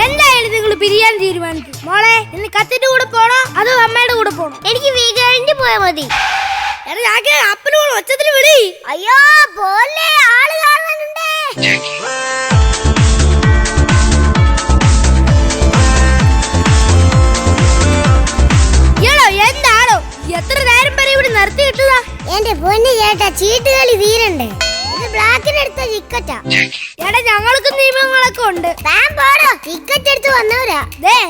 എന്തായാലും നിങ്ങൾ പിരിയാൻ തീരുമാനിച്ചു. മോളെ ഇന്ന് കത്തിന്റെ കൂടെ പോണോ അതോ അമ്മയുടെ കൂടെ പോണോ? എനിക്ക് വീട്ടിൽ പോയാ മതി. അപ്പനോട് ഒച്ചത്തിൽ വിളി. അയ്യോ പോലെ ആള് കാണാനുണ്ടേ. ചേട്ടാ ചീട്ടുകളി തീരണ്ടേ? ഇത് ബ്ലാക്കിനെടുത്ത ടിക്കറ്റാ. എടാ ഞങ്ങൾക്ക് നിയമങ്ങളൊക്കെ ഉണ്ട്. ടിക്കറ്റ് എടുത്ത് വന്നവരാ.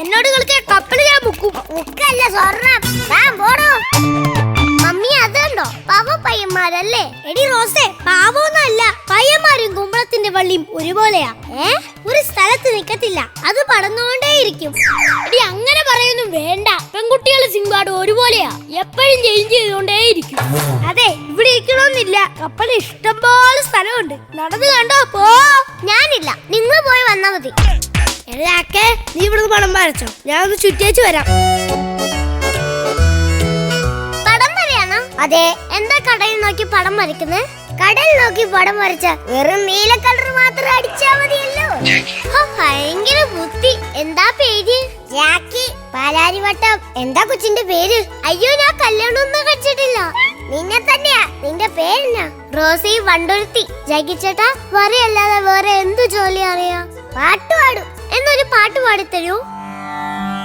എന്നോട് കളിക്കാൻ കപ്പല് ഞാൻ മുക്കും. മുക്കല്ല സ്വർണം. പോടോ. മമ്മി അതുണ്ടോ പാവ പയ്യന്മാരല്ലേ? എടി റോസേ, പാവൊന്നല്ല, പയ്യന്മാരും കുമ്പളത്തിന്റെ വള്ളിയും ഒരുപോലെയാ. ഒരു സ്ഥലത്ത് നിക്കത്തില്ല, അത് പടന്നുകൊണ്ടേയിരിക്കും. എടി അങ്ങനെ പറയൊന്നും വേണ്ട. പെൺകുട്ടികൾ സിംഗാട് ഒരുപോലെയാ, എപ്പോഴും ചേഞ്ച് ചെയ്തുകൊണ്ടേയിരിക്കും. അതെ, ഇവിടെ ഇരിക്കണമെന്നില്ല, കപ്പൽ ഇഷ്ടംപോലെ സ്ഥലമുണ്ട്. നടന്നു കണ്ടോ? പോ. ഞാനില്ല, നിങ്ങൾ പോയി വന്നാ മതി. എല്ലാക്കെ നീ ഇവിടുന്ന് പണം വരച്ചോ, ഞാൻ ഒന്ന് ചുറ്റേച്ചു വരാം. അതെ, എന്താ കടയിൽ നോക്കി പടം വരയ്ക്കുന്നത്? കടൽ നോക്കി പടം വരച്ച വെറും നീല കളർ മാത്രം അടിച്ചാ മതിയല്ലോ. ഭയങ്കര ബുദ്ധി. എന്താ പേര്? ജാക്കി. പാലാരിവട്ടം. എന്താ കൊച്ചിന്റെ പേര്? അയ്യോ, ഞാൻ കല്യാണമൊന്നും കഴിച്ചിട്ടില്ല. നിന്നെ തന്നെയാ. നിന്റെ പേരെന്നാ? റോസി വണ്ടുരുത്തി. ജാക്കി ചേട്ടാ, വരയല്ലാതെ വേറെ എന്തു ജോലി അറിയാം? പാട്ട് പാടും. എന്നൊരു പാട്ട് പാടിത്തരൂ.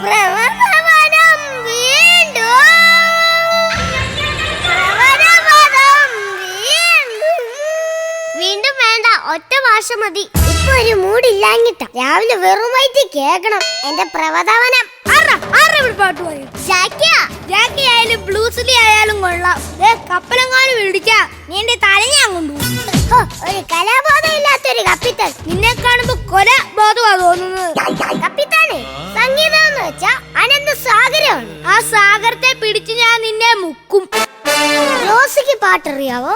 പ്രവർത്തനം വീണ്ടും വീണ്ടും വേണ്ട, ഒറ്റ ഭാഷ മതി. ഇപ്പൊ ഒരു മൂടില്ലാഞ്ഞിട്ട. രാവിലെ വെറും വയറ്റി കേക്കണം എന്റെ പ്രവധാവനം. പാട്ട് പറയും. ജാക്കി ആയാലും ബ്ലൂസ്ലി ആയാലും കൊള്ളാം. കപ്പലങ്ങാനും ഇടിക്കാ, നീ എന്റെ തല ഞാൻ കൊണ്ടുപോകും. ഒരു കലാബോധം ഇല്ലാത്തൊരു കപ്പിത്താൻ. നിന്നെ കാണുമ്പോ കൊല ബോധമാ തോന്നുന്നത്. കപ്പിത്താനെ, സംഗീതം എന്ന് വെച്ചാ അനന്ത സാഗരമാണ്. ആ സാഗരത്തെ പിടിച്ച് ഞാൻ നിന്നെ മുക്കും. റോസിക്ക് പാട്ടറിയാവോ?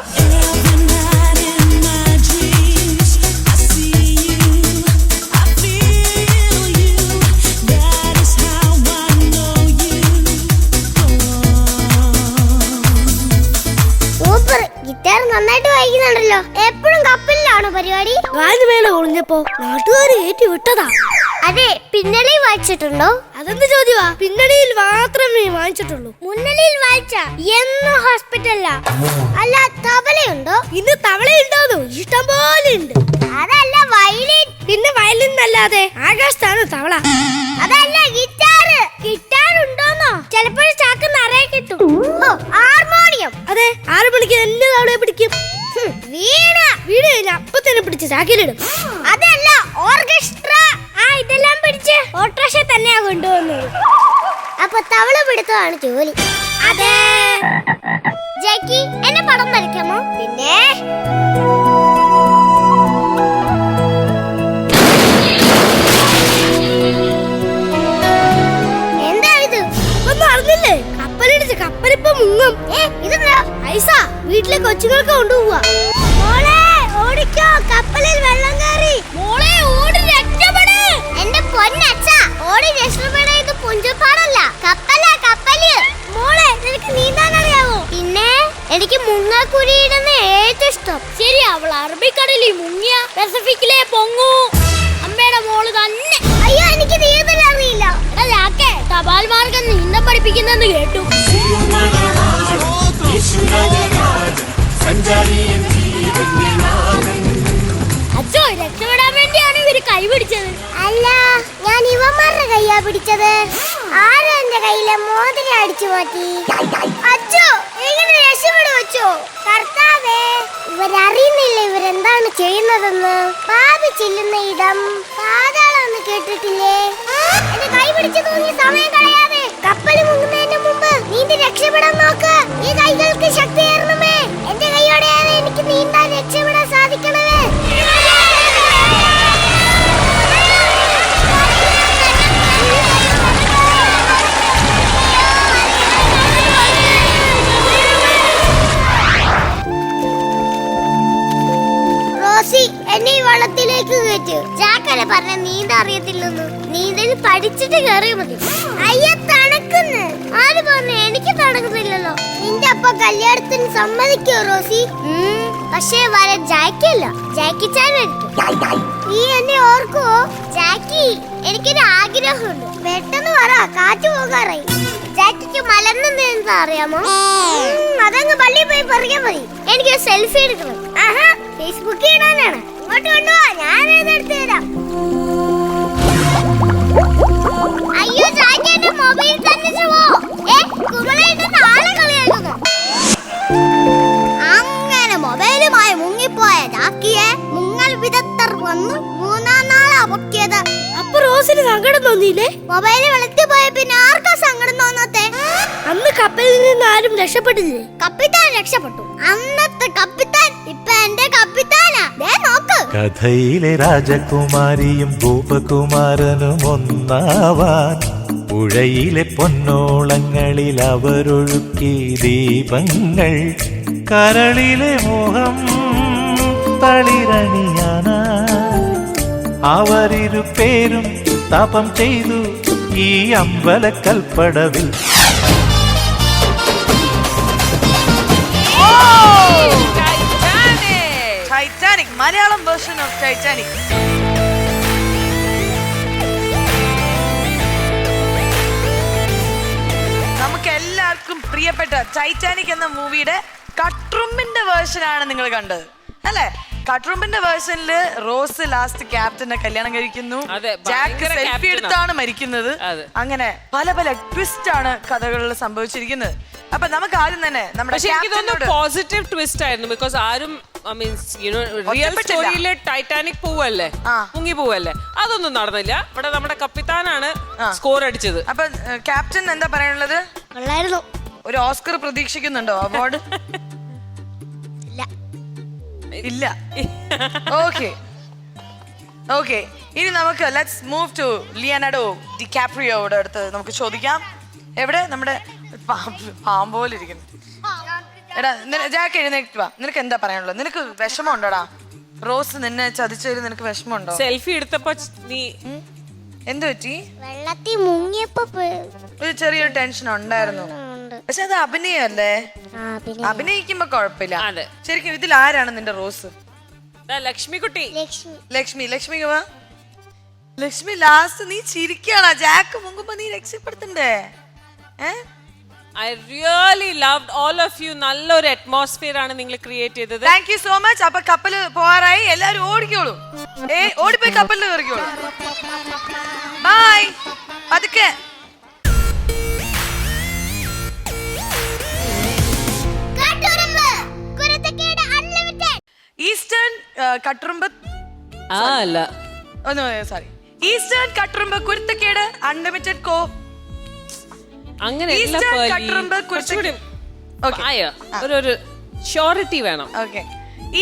ഗിറ്റാർ നന്നായിട്ട് വായിക്കുന്നുണ്ടല്ലോ. എപ്പോഴും കപ്പലിലാണോ പരിപാടി? കാലുമേലെ ഒളിഞ്ഞപ്പോ നാട്ടുകാർ ഏറ്റി വിട്ടതാ. അതെ, പിന്നണി വായിച്ചിട്ടുണ്ടോ? അതെന്ത് ചോദ്യമാ? പിന്നണിയിൽ മാത്രമേ വായിച്ചിട്ടുള്ളൂ. മുന്നണിയിൽ വായിച്ച എന്നും ഹോസ്പിറ്റലിലാ. അല്ല, തബലയുണ്ടോ? ഇന്ന് തവളയുണ്ടോന്നോ? ഇഷ്ടം പോലെ ഉണ്ട്. അതല്ല വയലിൻ. പിന്നെ വയലിൻ അല്ലാതെ ആകാശത്താണ് തവള. അതല്ല ഗിറ്റാർ. ഗിറ്റാർ ഉണ്ടോന്നോ? ചിലപ്പോഴും ചാക്ക് നിറയെ കിട്ടും. ഹാർമോണിയം. അതെ, 6 മണിക്ക് എന്റെ തവളയെ പിടിക്കും. വീണ. വീണ കഴിഞ്ഞ അപ്പൊ തന്നെ പിടിച്ച് ചാക്കിലിടും. അതല്ല ഓർക്കസ്ട്ര. ഇതെല്ലാം പിടിച്ച് ഓട്ടോറിക്ഷ തന്നെയാ കൊണ്ടുവന്നത്. അപ്പൊ തവള പിടുത്തമാണ് ജോലി. അതെ. ജാക്കി, എന്നെ പടം വരയ്ക്കാമോ? പിന്നെ എന്താ ഇത്? ഒന്നും അറിഞ്ഞില്ലേ? കപ്പലിടിച്ച് കപ്പലിപ്പം മുങ്ങും. ഇതെന്താ? ഐസ വീട്ടിലെ കൊച്ചുങ്ങൾക്ക് കൊണ്ടുപോവാ. മോളെ ഓടിക്കോ, കപ്പലിൽ വെള്ളം കയറി. മോളെ ഓടി രക്ഷപ്പെട്. എന്റെ പൊന്നച്ഛ, ഓടി രക്ഷപ്പെടാ. ഇത് പുഞ്ചപ്പാടല്ല, കപ്പലാ, കപ്പല്. മോളെ, നിനക്ക് നീന്താൻ അറിയാവോ? പിന്നെ എനിക്ക് മുങ്ങാക്കുഴിയിടുന്ന ഏറ്റവും ഇഷ്ടം. ശരി, അവൾ അറബിക്കടലിൽ മുങ്ങിയ പസഫിക്കിലെ പൊങ്ങൂ. അമ്മയുടെ മോള് തന്നെ. അയ്യോ, എനിക്ക് നീന്തൽ അറിയില്ല. തപാൽ മാർഗം നീന്തം പഠിപ്പിക്കുന്നെന്ന് കേട്ടു. അച്ഛോ, രക്ഷപ്പെടാൻ വേണ്ടിയാണ് ഇവര് കൈ പിടിച്ചത്. അല്ല, ഞാൻ ഇവന്മാരുടെ കൈയാ പിടിച്ചത്. ആരും എന്റെ കയ്യിലെ മോതിരം അടിച്ചു മാറ്റി. അച്ഛോ, എങ്ങനെ രക്ഷപ്പെടും അച്ഛോ? കർത്താവേ, ഇവരറിയുന്നില്ല ഇവരെന്താണ് ചെയ്യുന്നതെന്ന്. പാപി ചെല്ലുന്ന ഇടം പാതാളെന്ന് കേട്ടിട്ടില്ലേ? എന്റെ കൈ പിടിച്ചു തൂങ്ങി സമയം കളയാതെ കപ്പൽ മുങ്ങുന്നതിന് മുമ്പ് നീന്തി രക്ഷപ്പെടാൻ നോക്ക്. ഈ കൈകൾക്ക് ശക്തി ഏറണമേ. എന്റെ കൈയോടെയാണ് എനിക്ക് നീന്താൻ രക്ഷപ്പെടാൻ സാധിക്കണമേ. റോസി, എന്നെ ഈ വള്ളത്തിലേക്ക് കയറ്റ്. ജാക്കല്ലേ പറഞ്ഞ നീന്ത അറിയത്തില്ലെന്ന്. നീന്തൽ പഠിച്ചിട്ട് കയറിയ മതി. അയ്യ, തണുക്കുന്നു. ആര് പറഞ്ഞു? എനിക്ക് തണുക്കുന്നില്ലല്ലോ. നിന്റെ അപ്പ കല്യാണത്തിന് സമ്മതിക്കോ റോസി? പക്ഷേ വരെ ജാക്കിയല്ല, ജാക്കി ചാനായിരിക്കും. നീ എന്നെ ഓർക്കുവോ? ജാക്കി, എനിക്കൊരു ആഗ്രഹമുണ്ട്. പെട്ടെന്ന് പറ, കാറ്റ് പോകാറായി. ജാക്കിക്ക് മലർന്നു നീന്താ അറിയാമോ? അതങ്ങ് പള്ളിയിൽ പോയി പറയാൻ മതി. എനിക്കൊരു സെൽഫി എടുക്കണം. ഫേസ്ബുക്കിൽ ഇടാനാണ്. ഇങ്ങോട്ട് കൊണ്ടുപോവാ, ഞാനത് എടുത്തു തരാം. അയ്യോ ജാക്കി, എന്റെ മൊബൈൽ തന്നെ കുമള ആളെ കളിയാക്കുന്നു. അങ്ങനെ സങ്കടം തോന്നിയില്ലേ? മൊബൈല് വെളുത്തി പോയ പിന്നെ ആർക്കാ സങ്കടം തോന്നാത്തെ? അന്ന് കപ്പലിൽ നിന്ന് ആരും രക്ഷപ്പെട്ടില്ലേ? കപ്പിത്താൻ രക്ഷപ്പെട്ടു. അന്നത്തെ കപ്പിത്താൻ ഇപ്പൊ എന്റെ കപ്പിത്താനാ. ദേ നോക്ക്. കഥയിലെ രാജകുമാരിയും ഗോപകുമാരനും ഒന്നാവാൻ പുഴയിലെ പൊന്നോളങ്ങളിൽ അവരൊഴുക്കി ദീപങ്ങൾ. കരളിലെ മോഹം തളിരണിയാന അവരിരു പേരും തപം ചെയ്തു ഈ അമ്പലക്കൽപ്പടവിൽ. Titanic, Malayalam version of Titanic. നമുക്ക് എല്ലാവർക്കും പ്രിയപ്പെട്ട ടൈറ്റാനിക് എന്ന മൂവിയുടെ കട്ട്റുമ്പിന്റെ വേർഷൻ ആണ് നിങ്ങൾ കണ്ടത് അല്ലേ? കട്ട്റുമ്പിന്റെ വേർഷനിൽ റോസ് ലാസ്റ്റ് ക്യാപ്റ്റനെ കല്യാണം കഴിക്കുന്നു, ജാക്ക് സെൽഫി എടുത്താണ് മരിക്കുന്നത്. അങ്ങനെ പല പല ട്വിസ്റ്റ് ആണ് കഥകളിൽ സംഭവിച്ചിരിക്കുന്നത്. അപ്പൊ നമുക്ക് ആദ്യം തന്നെ നമ്മുടെ പോസിറ്റീവ് ട്വിസ്റ്റ് ആയിരുന്നു. ബിക്കോസ് ആരും റിയൽ സ്റ്റോറിയിലെ ടൈറ്റാനിക് പോവല്ലേ, മുങ്ങി പോവല്ലേ, അതൊന്നും നടന്നില്ല. ഇവിടെ നമ്മുടെ കപ്പിത്താനാണ് സ്കോർ അടിച്ചത്. അപ്പൊ ക്യാപ്റ്റൻ എന്താ പറയാനുള്ളത്? ഒരു ഓസ്കർ പ്രതീക്ഷിക്കുന്നുണ്ടോ? അവാർഡ് ഇല്ല. ഓക്കെ ഓക്കെ, ഇനി നമുക്ക് ലെറ്റ്സ് മൂവ് ടു ലിയനാർഡോ ഡികാപ്രിയോയുടെ അടുത്ത് നമുക്ക് ചോദിക്കാം. എവിടെ നമ്മുടെ പാമ്പോലെ ഇരിക്കുന്നു. എടാ ജാക്ക് എഴുന്നേറ്റ് വാ. നിനക്ക് എന്താ പറയാനുള്ളത്? നിനക്ക് വിഷമം ഉണ്ടോടാ? റോസ് നിന്നെ ചതിച്ചതിൽ നിനക്ക് വിഷമമുണ്ടോ? സെൽഫി എടുത്തപ്പോ നീ എന്ത് പറ്റി? വെള്ളത്തിൽ മുങ്ങിയപ്പോ ഒരു ചെറിയൊരു ടെൻഷൻ ഉണ്ടായിരുന്നു. പക്ഷെ അത് അഭിനയല്ലേ, അഭിനയിക്കുമ്പോ കുഴപ്പമില്ല. ശരിക്കും ഇതിൽ ആരാണ് നിന്റെ റോസ്? ലക്ഷ്മി കുട്ടി. ലക്ഷ്മി ലക്ഷ്മി ലാസ്റ്റ് നീ ചിരിക്കാണോ? ജാക്ക് മുങ്ങുമ്പോ നീ രക്ഷപ്പെടുത്തണ്ടേ? I really loved all of you. നല്ലൊരു അറ്റ്മോസ്ഫിയർ ആണ് നിങ്ങൾ ക്രിയേറ്റ് ചെയ്തത്. Thank you so much. അപ്പൊ കപ്പല് പോവാറായി, എല്ലാരും ഓടിക്കോളൂ. ഓടിപ്പോയി കപ്പലിൽ കയറിക്കോളൂ. ബൈ. പതുക്കെ. Eastern കട്ടുറുമ്പ് sorry eastern Katturumbu Kuruthakkedu unlimited കോ. അങ്ങനെ ഒരു ഷ്യോറിറ്റി വേണം. Okay,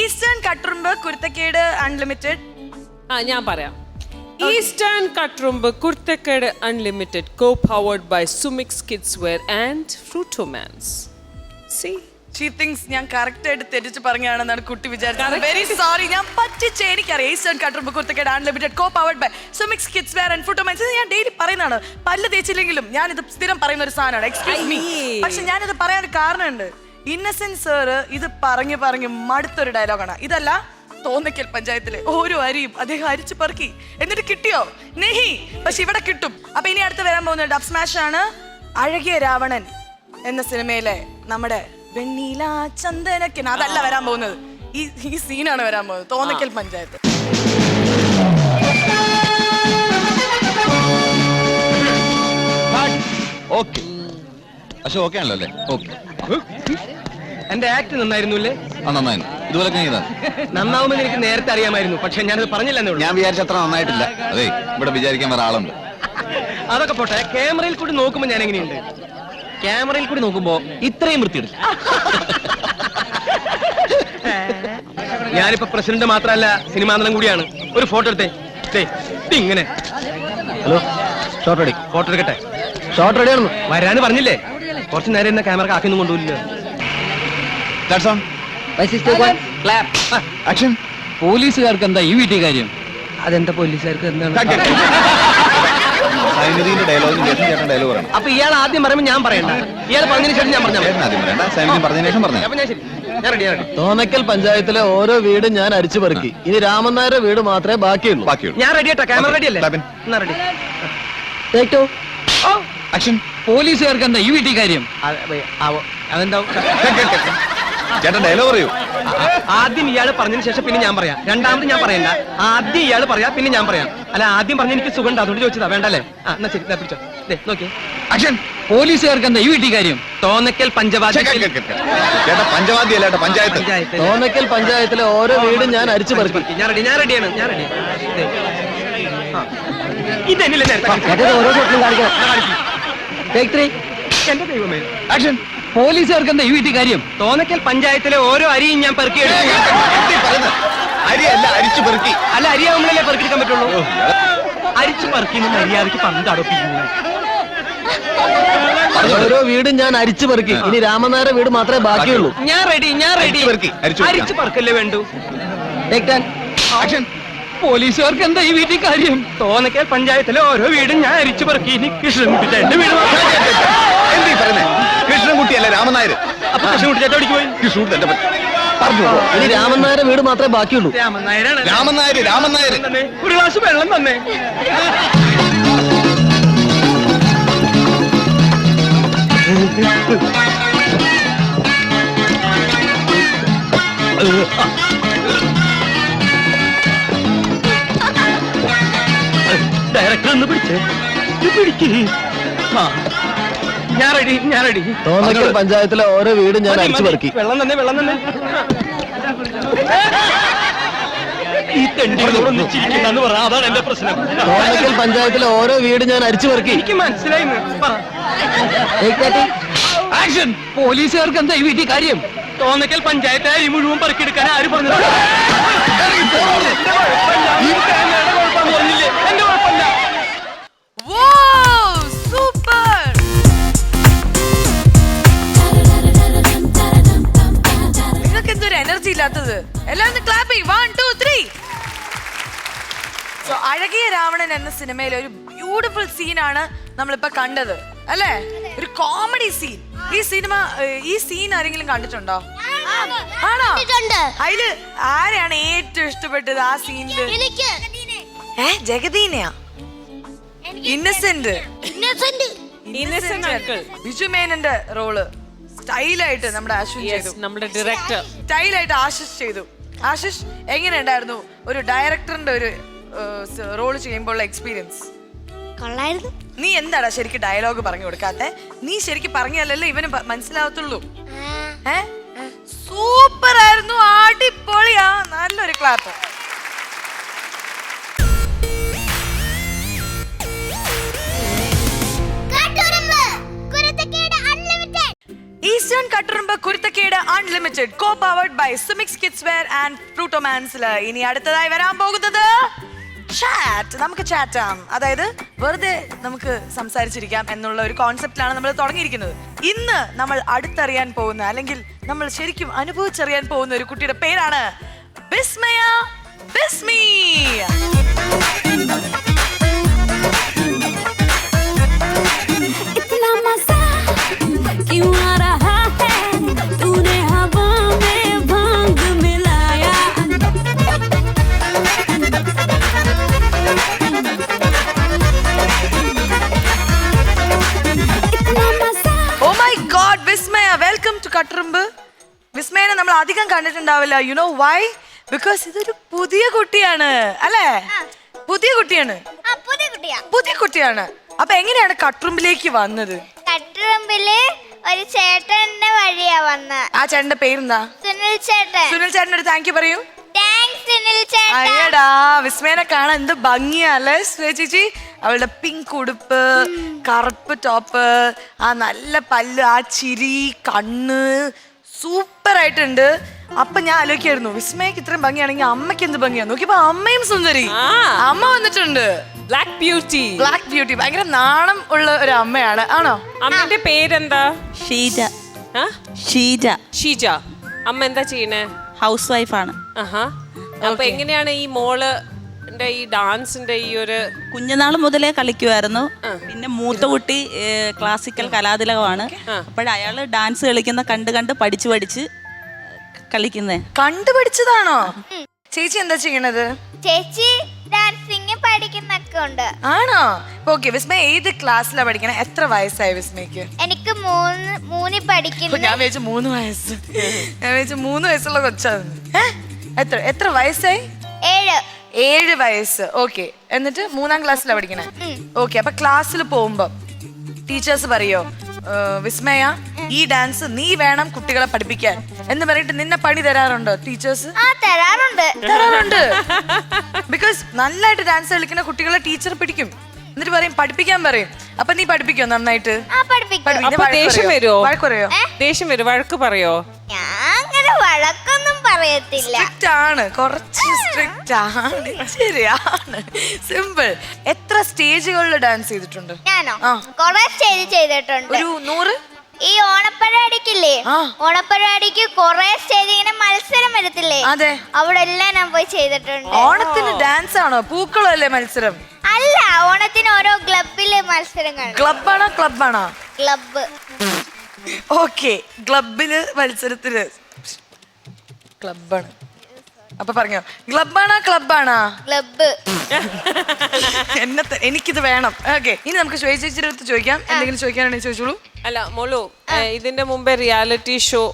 eastern Katturumbu Kuruthakkedu unlimited. ഞാൻ പറയാം. Eastern Katturumbu Kuruthakkedu unlimited co powered by Sumix Kidswear and Frutomans. See she thinks ഞാൻ കറക്റ്റ് ആയിട്ട് തെറ്റിച്ച് പറഞ്ഞാണെന്നാണ് കുട്ടി വിചാരിച്ചത്. വെരി സോറി, ഞാൻ പറ്റിച്ചേ. എനിക്കറിയാം Eastern Katturumbu Kuruthakkedu unlimited co powered by Sumix Kidswear and Frutomans. ഇത് ഞാൻ ഡെയിലി പറയുന്നതാണ്. പല്ല് തേച്ചില്ലെങ്കിലും ഞാൻ ഇത് സ്ഥിരം പറയുന്ന ഒരു സാധനമാണ്. Excuse me. പക്ഷെ ഞാനിത് പറയാൻ ഒരു കാരണമുണ്ട്. ഇന്നസെന്റ് സാറ് ഇത് പറഞ്ഞു മടുത്തൊരു ഡയലോഗാണ്. ഇതല്ല തോന്നക്കൽ പഞ്ചായത്തിലെ ഓരോ അരിയും അദ്ദേഹം അരിച്ചു പറക്കി. എന്നിട്ട് കിട്ടിയോ? നെഹി. പക്ഷെ ഇവിടെ കിട്ടും. അപ്പൊ ഇനി അടുത്ത് വരാൻ പോകുന്ന ഡബ് സ്മാഷ് ആണ് അഴകിയ രാവണൻ എന്ന സിനിമയിലെ നമ്മുടെ വെണ്ണീല ചന്ദനക്കിന്. അതല്ല വരാൻ പോകുന്നത്, ഈ സീനാണ് വരാൻ പോകുന്നത്. തോന്നക്കൽ പഞ്ചായത്ത്. ഓക്കെ, പക്ഷെ ഓക്കെ ആണല്ലോ അല്ലേ? ഓക്കെ. എന്റെ ആക്ട് നന്നായിരുന്നു അല്ലേ? നന്നായിരുന്നു. ഇതുപോലെ നന്നാവുമെന്ന് എനിക്ക് നേരത്തെ അറിയാമായിരുന്നു, പക്ഷെ ഞാനത് പറഞ്ഞില്ല. ഞാൻ വിചാരിച്ച അത്ര നന്നായിട്ടില്ല. അതെ, ഇവിടെ വിചാരിക്കാൻ വേറെ ആളുണ്ട്. അതൊക്കെ പോട്ടെ, ക്യാമറയിൽ കൂടി നോക്കുമ്പോ ഞാൻ എങ്ങനെയുണ്ട്? ക്യാമറയിൽ കൂടി നോക്കുമ്പോ ഇത്രയും വൃത്തിയെടുക്കും. ഞാനിപ്പോ പ്രസിഡന്റ് മാത്രമല്ല, സിനിമാ നടൻ കൂടിയാണ്. ഒരു ഫോട്ടോ എടുത്തേ. ഇങ്ങനെ. Hello, shot ready. ഫോട്ടോ എടുക്കട്ടെ. ഷോട്ട് റെഡി ആയിരുന്നു. വരാന് പറഞ്ഞില്ലേ? കുറച്ച് നേരം എന്നെ ക്യാമറ കാക്കൊന്നും കൊണ്ടുപോയില്ല. പോലീസുകാർക്ക് എന്താ ഈ വീട്ടിൽ കാര്യം? അതെന്താ പോലീസുകാർക്ക് എന്താണ്? ഡയലോഗ് പറയണം. അപ്പൊ ഇയാൾ ആദ്യം പറയുമ്പോ ഞാൻ പറയണ്ട. ഇയാൾ പറഞ്ഞതിന് ശേഷം ഞാൻ പറഞ്ഞതിന് ശേഷം പറഞ്ഞു. തോന്നക്കൽ പഞ്ചായത്തിലെ ഓരോ വീടും ഞാൻ അരിച്ചു പെറുക്കി. ഇനി രാമനായരുടെ വീട് മാത്രമേ ബാക്കിയുള്ളൂ. ഞാൻ റെഡി ആട്ടോ. ക്യാമറ റെഡി അല്ലേ? റെഡി. പോലീസുകാർക്ക് എന്താ ഈ വീട്ടിൽ കാര്യം? അതെന്താവും? ചേട്ടൻ ഡയലോഗ് പറയൂ. ആദ്യം ഇയാൾ പറഞ്ഞതിന് ശേഷം പിന്നെ ഞാൻ പറയാം. രണ്ടാമത് ഞാൻ പറയണ്ട. ആദ്യം ഇയാൾ പറയാം, പിന്നെ ഞാൻ പറയാം. അല്ല, ആദ്യം പറഞ്ഞ എനിക്ക് സുഖം ഉണ്ട്, അതുകൊണ്ട് ചോദിച്ചതാ. വേണ്ടല്ലേ? എന്നാ ശരി, പിടിച്ചോ. നോക്കിയേ. പോലീസുകാർക്ക് എന്താ ഈ വീട്ടിൽ കാര്യം? തോന്നക്കൽ പഞ്ചവാദ്യ. പഞ്ചവാദ്യ അല്ല, പഞ്ചായത്ത്. തോന്നക്കൽ പഞ്ചായത്തിലെ ഓരോ വീടും ഞാൻ അരിച്ചു പെറുക്കി. ഞാൻ റെഡിയാണ്. ഇതെന്നില്ല ഓരോ ഷോട്ടിലും കാണിക്കണം. Take 3. എന്റെ ദൈവമേ. Action. പോലീസുകാർക്ക് എന്താ ഈ വീട്ടിൽ കാര്യം? തോന്നക്കൽ പഞ്ചായത്തിലെ ഓരോ അരിയും ഞാൻ പെറുക്കിയെടുക്കും. അരിയല്ല അരിച്ചു പെറുക്കി. അല്ല, അരിയാവുമ്പോഴല്ലേ പെറുക്കിയെടുക്കാൻ പറ്റുള്ളൂ. അരിച്ചു പെറുക്കി മര്യാദക്ക് പന്ത് അടപ്പിക്കുന്നു. ഓരോ വീടും ഞാൻ അരിച്ചു പെറുക്കി. ഇനി രാമനായരുടെ വീട് മാത്രമേ ബാക്കിയുള്ളൂ. ഞാൻ റെഡി. അരിച്ചു പറക്കല്ലേ വേണ്ടു. Take 10. Action. പോലീസുകാർക്ക് എന്താ ഈ വീട്ടിൽ കാര്യം? തോന്നക്കൽ പഞ്ചായത്തിലെ ഓരോ വീടും ഞാൻ അരിച്ചു പെറുക്കി. ഇനി കൃഷ്ണൻകുട്ടി എന്റെ വീട് എന്തീ പറയുന്നേ? കൃഷ്ണൻകുട്ടിയല്ലേ രാമനായർ? അപ്പൊ കൃഷ്ണൻകുട്ടി ചേട്ടാ ഓടിക്ക് പോയി. കൃഷ്ണൻകുട്ടി എന്റെ പറഞ്ഞു. ഇനി രാമനായരുടെ വീട് മാത്രമേ ബാക്കിയുള്ളൂ. രാമനായരാണ്. രാമനായർ ഒരു ഗ്ലാസ് വെള്ളം തന്നെ. ഡയറക്ടർ ഒന്ന് പിടിച്ചേ. പിടിക്ക്. ഞാൻ റെഡി. തോന്നക്കൽ പഞ്ചായത്തിലെ ഓരോ വീടും ഞാൻ അരിച്ചു പെറുക്കി. വെള്ളം തന്നെ. ഈ തെണ്ടികളോടൊന്ന് ചിരിക്കുന്നെന്ന് പറ. അതാണ് എന്റെ പ്രശ്നം. തോന്നക്കൽ പഞ്ചായത്തിലെ ഓരോ വീട് ഞാൻ അരിച്ചു പെറുക്കി. എനിക്ക് മനസ്സിലായി. Take 30. ആക്ഷൻ. പോലീസുകാർക്ക് എന്താ ഈ വീട്ടിൽ കാര്യം? തോന്നക്കൽ പഞ്ചായത്ത് അരി മുഴുവൻ പെറുക്കിയെടുക്കാൻ ആര് പറഞ്ഞു? എന്റെ കുഴപ്പമില്ല. സൂപ്പർ. നിങ്ങൾക്ക് എന്തൊരു എനർജി ഇല്ലാത്തത്? എല്ലാവരും ക്ലാപ്പ് ചെയ്യും. 1 2 3. സോ അഴകിയ രാവണൻ എന്ന സിനിമയിലെ ഒരു ബ്യൂട്ടിഫുൾ സീനാണ് നമ്മളിപ്പോ കണ്ടത് അല്ലേ? ഒരു കോമഡി സീൻ. ഈ സീൻ ആരെങ്കിലും കണ്ടിട്ടുണ്ടോ? ആണോ? അതില് ആരെയാണ് ഏറ്റവും ഇഷ്ടപ്പെട്ടത് ആ സീനില്? ജഗദീനയാ? ഇന്നസെന്റ് ബിജു മേനന്റെ റോള് സ്റ്റൈലായിട്ട് നമ്മുടെ അശ്വിൻ ചെയ്തു. നമ്മുടെ ഡയറക്ടർ സ്റ്റൈലായിട്ട് ആശിഷ് ചെയ്തു. ആശിഷ് എങ്ങനെ ഉണ്ടായിരുന്നു ഒരു ഡയറക്ടറിന്റെ ഒരു റോള് ചെയ്യുമ്പോൾ എക്സ്പീരിയൻസ്? നീ എന്താടാ ശരിക്കും ഡയലോഗ് പറഞ്ഞു കൊടുക്കാത്തെ? നീ ശരിക്കും പറഞ്ഞല്ലേ ഇവന് മനസ്സിലാവത്തുള്ളൂ. സൂപ്പർ ആയിരുന്നു. അടിപൊളിയാ. നല്ലൊരു clap. Eastern Katturumbu Kuruthakkedu unlimited co powered by Sumix Kidswear and ഫ്രൂട്ടോമാൻസില്. ഇനി അടുത്തതായി വരാൻ പോകുന്നത് ചാറ്റ്. നമുക്ക് ചാറ്റാം. അതായത് വെറുതെ നമുക്ക് സംസാരിച്ചിരിക്കാം എന്നുള്ള ഒരു കോൺസെപ്റ്റിലാണ് നമ്മൾ തുടങ്ങിയിരിക്കുന്നത്. ഇന്ന് നമ്മൾ അടുത്തറിയാൻ പോകുന്ന അല്ലെങ്കിൽ നമ്മൾ ശരിക്കും അനുഭവിച്ചറിയാൻ പോകുന്ന ഒരു കുട്ടിയുടെ പേരാണ് വിസ്മയ ബിസ്മി. കട്ടുറുമ്പ്. വിസ്മയനെ നമ്മൾ അധികം കണ്ടിട്ടുണ്ടാവില്ല. You know why? ബിക്കോസ് ഇതൊരു പുതിയ കുട്ടിയാണ് അല്ലേ? പുതിയ കുട്ടിയാണ്. അപ്പൊ എങ്ങനെയാണ് കട്ടുറുമ്പിലേക്ക് വന്നത്? കട്ടുറുമ്പില് ഒരു ചേട്ടന്റെ വഴിയാ വന്നത്. ആ ചേട്ടന്റെ പേരെന്താ? സുനിൽ ചേട്ടൻ. സുനിൽ ചേട്ടനോട് താങ്ക് യു പറയൂ. ചേട്ടൻ. അയ്യടാ, വിസ്മയനെ കാണാൻ എന്ത് ഭംഗിയല്ലേ ചേച്ചി. അവളുടെ പിങ്ക് ഉടുപ്പ്, കറുപ്പ് ടോപ്പ്, ആ നല്ല പല്ല്, ആ ചിരി, കണ്ണ് സൂപ്പർ ആയിട്ടുണ്ട്. അപ്പൊ ഞാൻ ആലോചിക്കായിരുന്നു വിസ്മയക്ക് ഇത്രയും ഭംഗിയാണെങ്കിൽ അമ്മയ്ക്ക് എന്ത് ഭംഗിയാ. നോക്കിയപ്പോ അമ്മയും സുന്ദരി. അമ്മ വന്നിട്ടുണ്ട്. Black beauty. ഭയങ്കര നാണം ഉള്ള ഒരു അമ്മയാണ്. ആണോ? അമ്മന്റെ പേരെന്താ? ഷീജ. ഷീജ. അമ്മ എന്താ ചെയ്യണേ? ഹൗസ് വൈഫാണ്. അപ്പൊ എങ്ങനെയാണ് ഈ മോള് ഈ ഡാൻസിന്റെ ഈ ഒരു കുഞ്ഞുനാൾ മുതലേ കളിക്കുമായിരുന്നു. പിന്നെ മൂത്ത കുട്ടി ക്ലാസിക്കൽ കലാതിലകമാണ്. അപ്പോഴയാള് ഡാൻസ് കളിക്കുന്ന കണ്ട് പഠിച്ച് കളിക്കുന്നേ. കണ്ടുപഠിച്ചതാണോ? ചേച്ചി എന്താ ചെയ്യണത്? ചേച്ചി ഡാൻസിങ് പഠിക്കുന്നൊക്കെ ഉണ്ട്. ആണോ? ഓക്കെ. വിസ്മയ ഏത് ക്ലാസ്സിലാ പഠിക്കണേ? എത്ര വയസ്സായി വിസ്മയ്ക്ക്? എനിക്ക് 3 പഠിക്കുന്നു. ഞാൻ വിചാരിച്ചു 3 വയസ്സ്. ഞാൻ വിചാരിച്ചു 3 വയസ്സുള്ള കൊച്ചാണ്. എത്ര വയസ്സായി? 7 വയസ്സ്. ഓക്കെ. എന്നിട്ട് 3-ാം ക്ലാസ്സിലാണ് പഠിക്കണേ. ഓക്കെ. അപ്പൊ ക്ലാസ്സിൽ പോകുമ്പോ ടീച്ചേഴ്സ് പറയോ വിസ്മയ ഈ ഡാൻസ് നീ വേണം കുട്ടികളെ പഠിപ്പിക്കാൻ, എന്ന് പറഞ്ഞിട്ട് നിന്നെ പണി തരാറുണ്ടോ ടീച്ചേഴ്സ്? ആ തരാറുണ്ട്. ബിക്കോസ് നന്നായിട്ട് ഡാൻസ് കളിക്കുന്ന കുട്ടികളെ ടീച്ചർ പിടിക്കും, എന്നിട്ട് പറയും പഠിപ്പിക്കാൻ പറയും. അപ്പൊ നീ പഠിപ്പിക്കോ നന്നായിട്ട്? ദേഷ്യം വരുമോ? വഴക്കുറയോ? ദേഷ്യം വരും, വഴക്ക് പറയോ? ഞാൻ അങ്ങനെ വഴക്കൊന്നും പറയത്തില്ല. സ്ട്രിക്റ്റ് ആണ്, കുറച്ച് സ്ട്രിക്റ്റ് ആണ്. ശരിയാണ്, സിമ്പിൾ. എത്ര സ്റ്റേജുകളിൽ ഡാൻസ് ചെയ്തിട്ടുണ്ട്? ഞാനോ കൊറേ സ്റ്റേജ് ചെയ്തിട്ടുണ്ട്. ഒരു 100. ഈ ഓണപ്പരിപാടിക്കില്ലേ, ഓണപ്പരിപാടിക്ക് കൊറേ സ്റ്റേജ് ഇങ്ങനെ മത്സരം വരത്തില്ലേ, അതെ, അവിടെ എല്ലാം ഞാൻ പോയി ചെയ്തിട്ടുണ്ട്. ഓണത്തിന് ഡാൻസ് ആണോ? പൂക്കളല്ലേ മത്സരം? അല്ല, ഓണത്തിന് ഓരോ ക്ലബില് മത്സരങ്ങൾ. ക്ലബാണോ ക്ലബാണോ? ക്ലബ്. ഓക്കെ, ക്ലബില് മത്സരത്തില് ക്ലബാണ്. അപ്പൊ പറഞ്ഞോ, ക്ലബാണോ ക്ലബാണോ? ക്ലബ്. എനിക്കിത് വേണം. ഓക്കെ, ഇനി നമുക്ക് ശ്വേത ചേച്ചിയുടെ അടുത്ത് ചോദിക്കാം. എന്തെങ്കിലും ചോദിക്കാനാണെങ്കിൽ ചോദിച്ചോളൂ. അല്ല മോളു, ഇതിന്റെ മുമ്പേ റിയാലിറ്റി ഷോ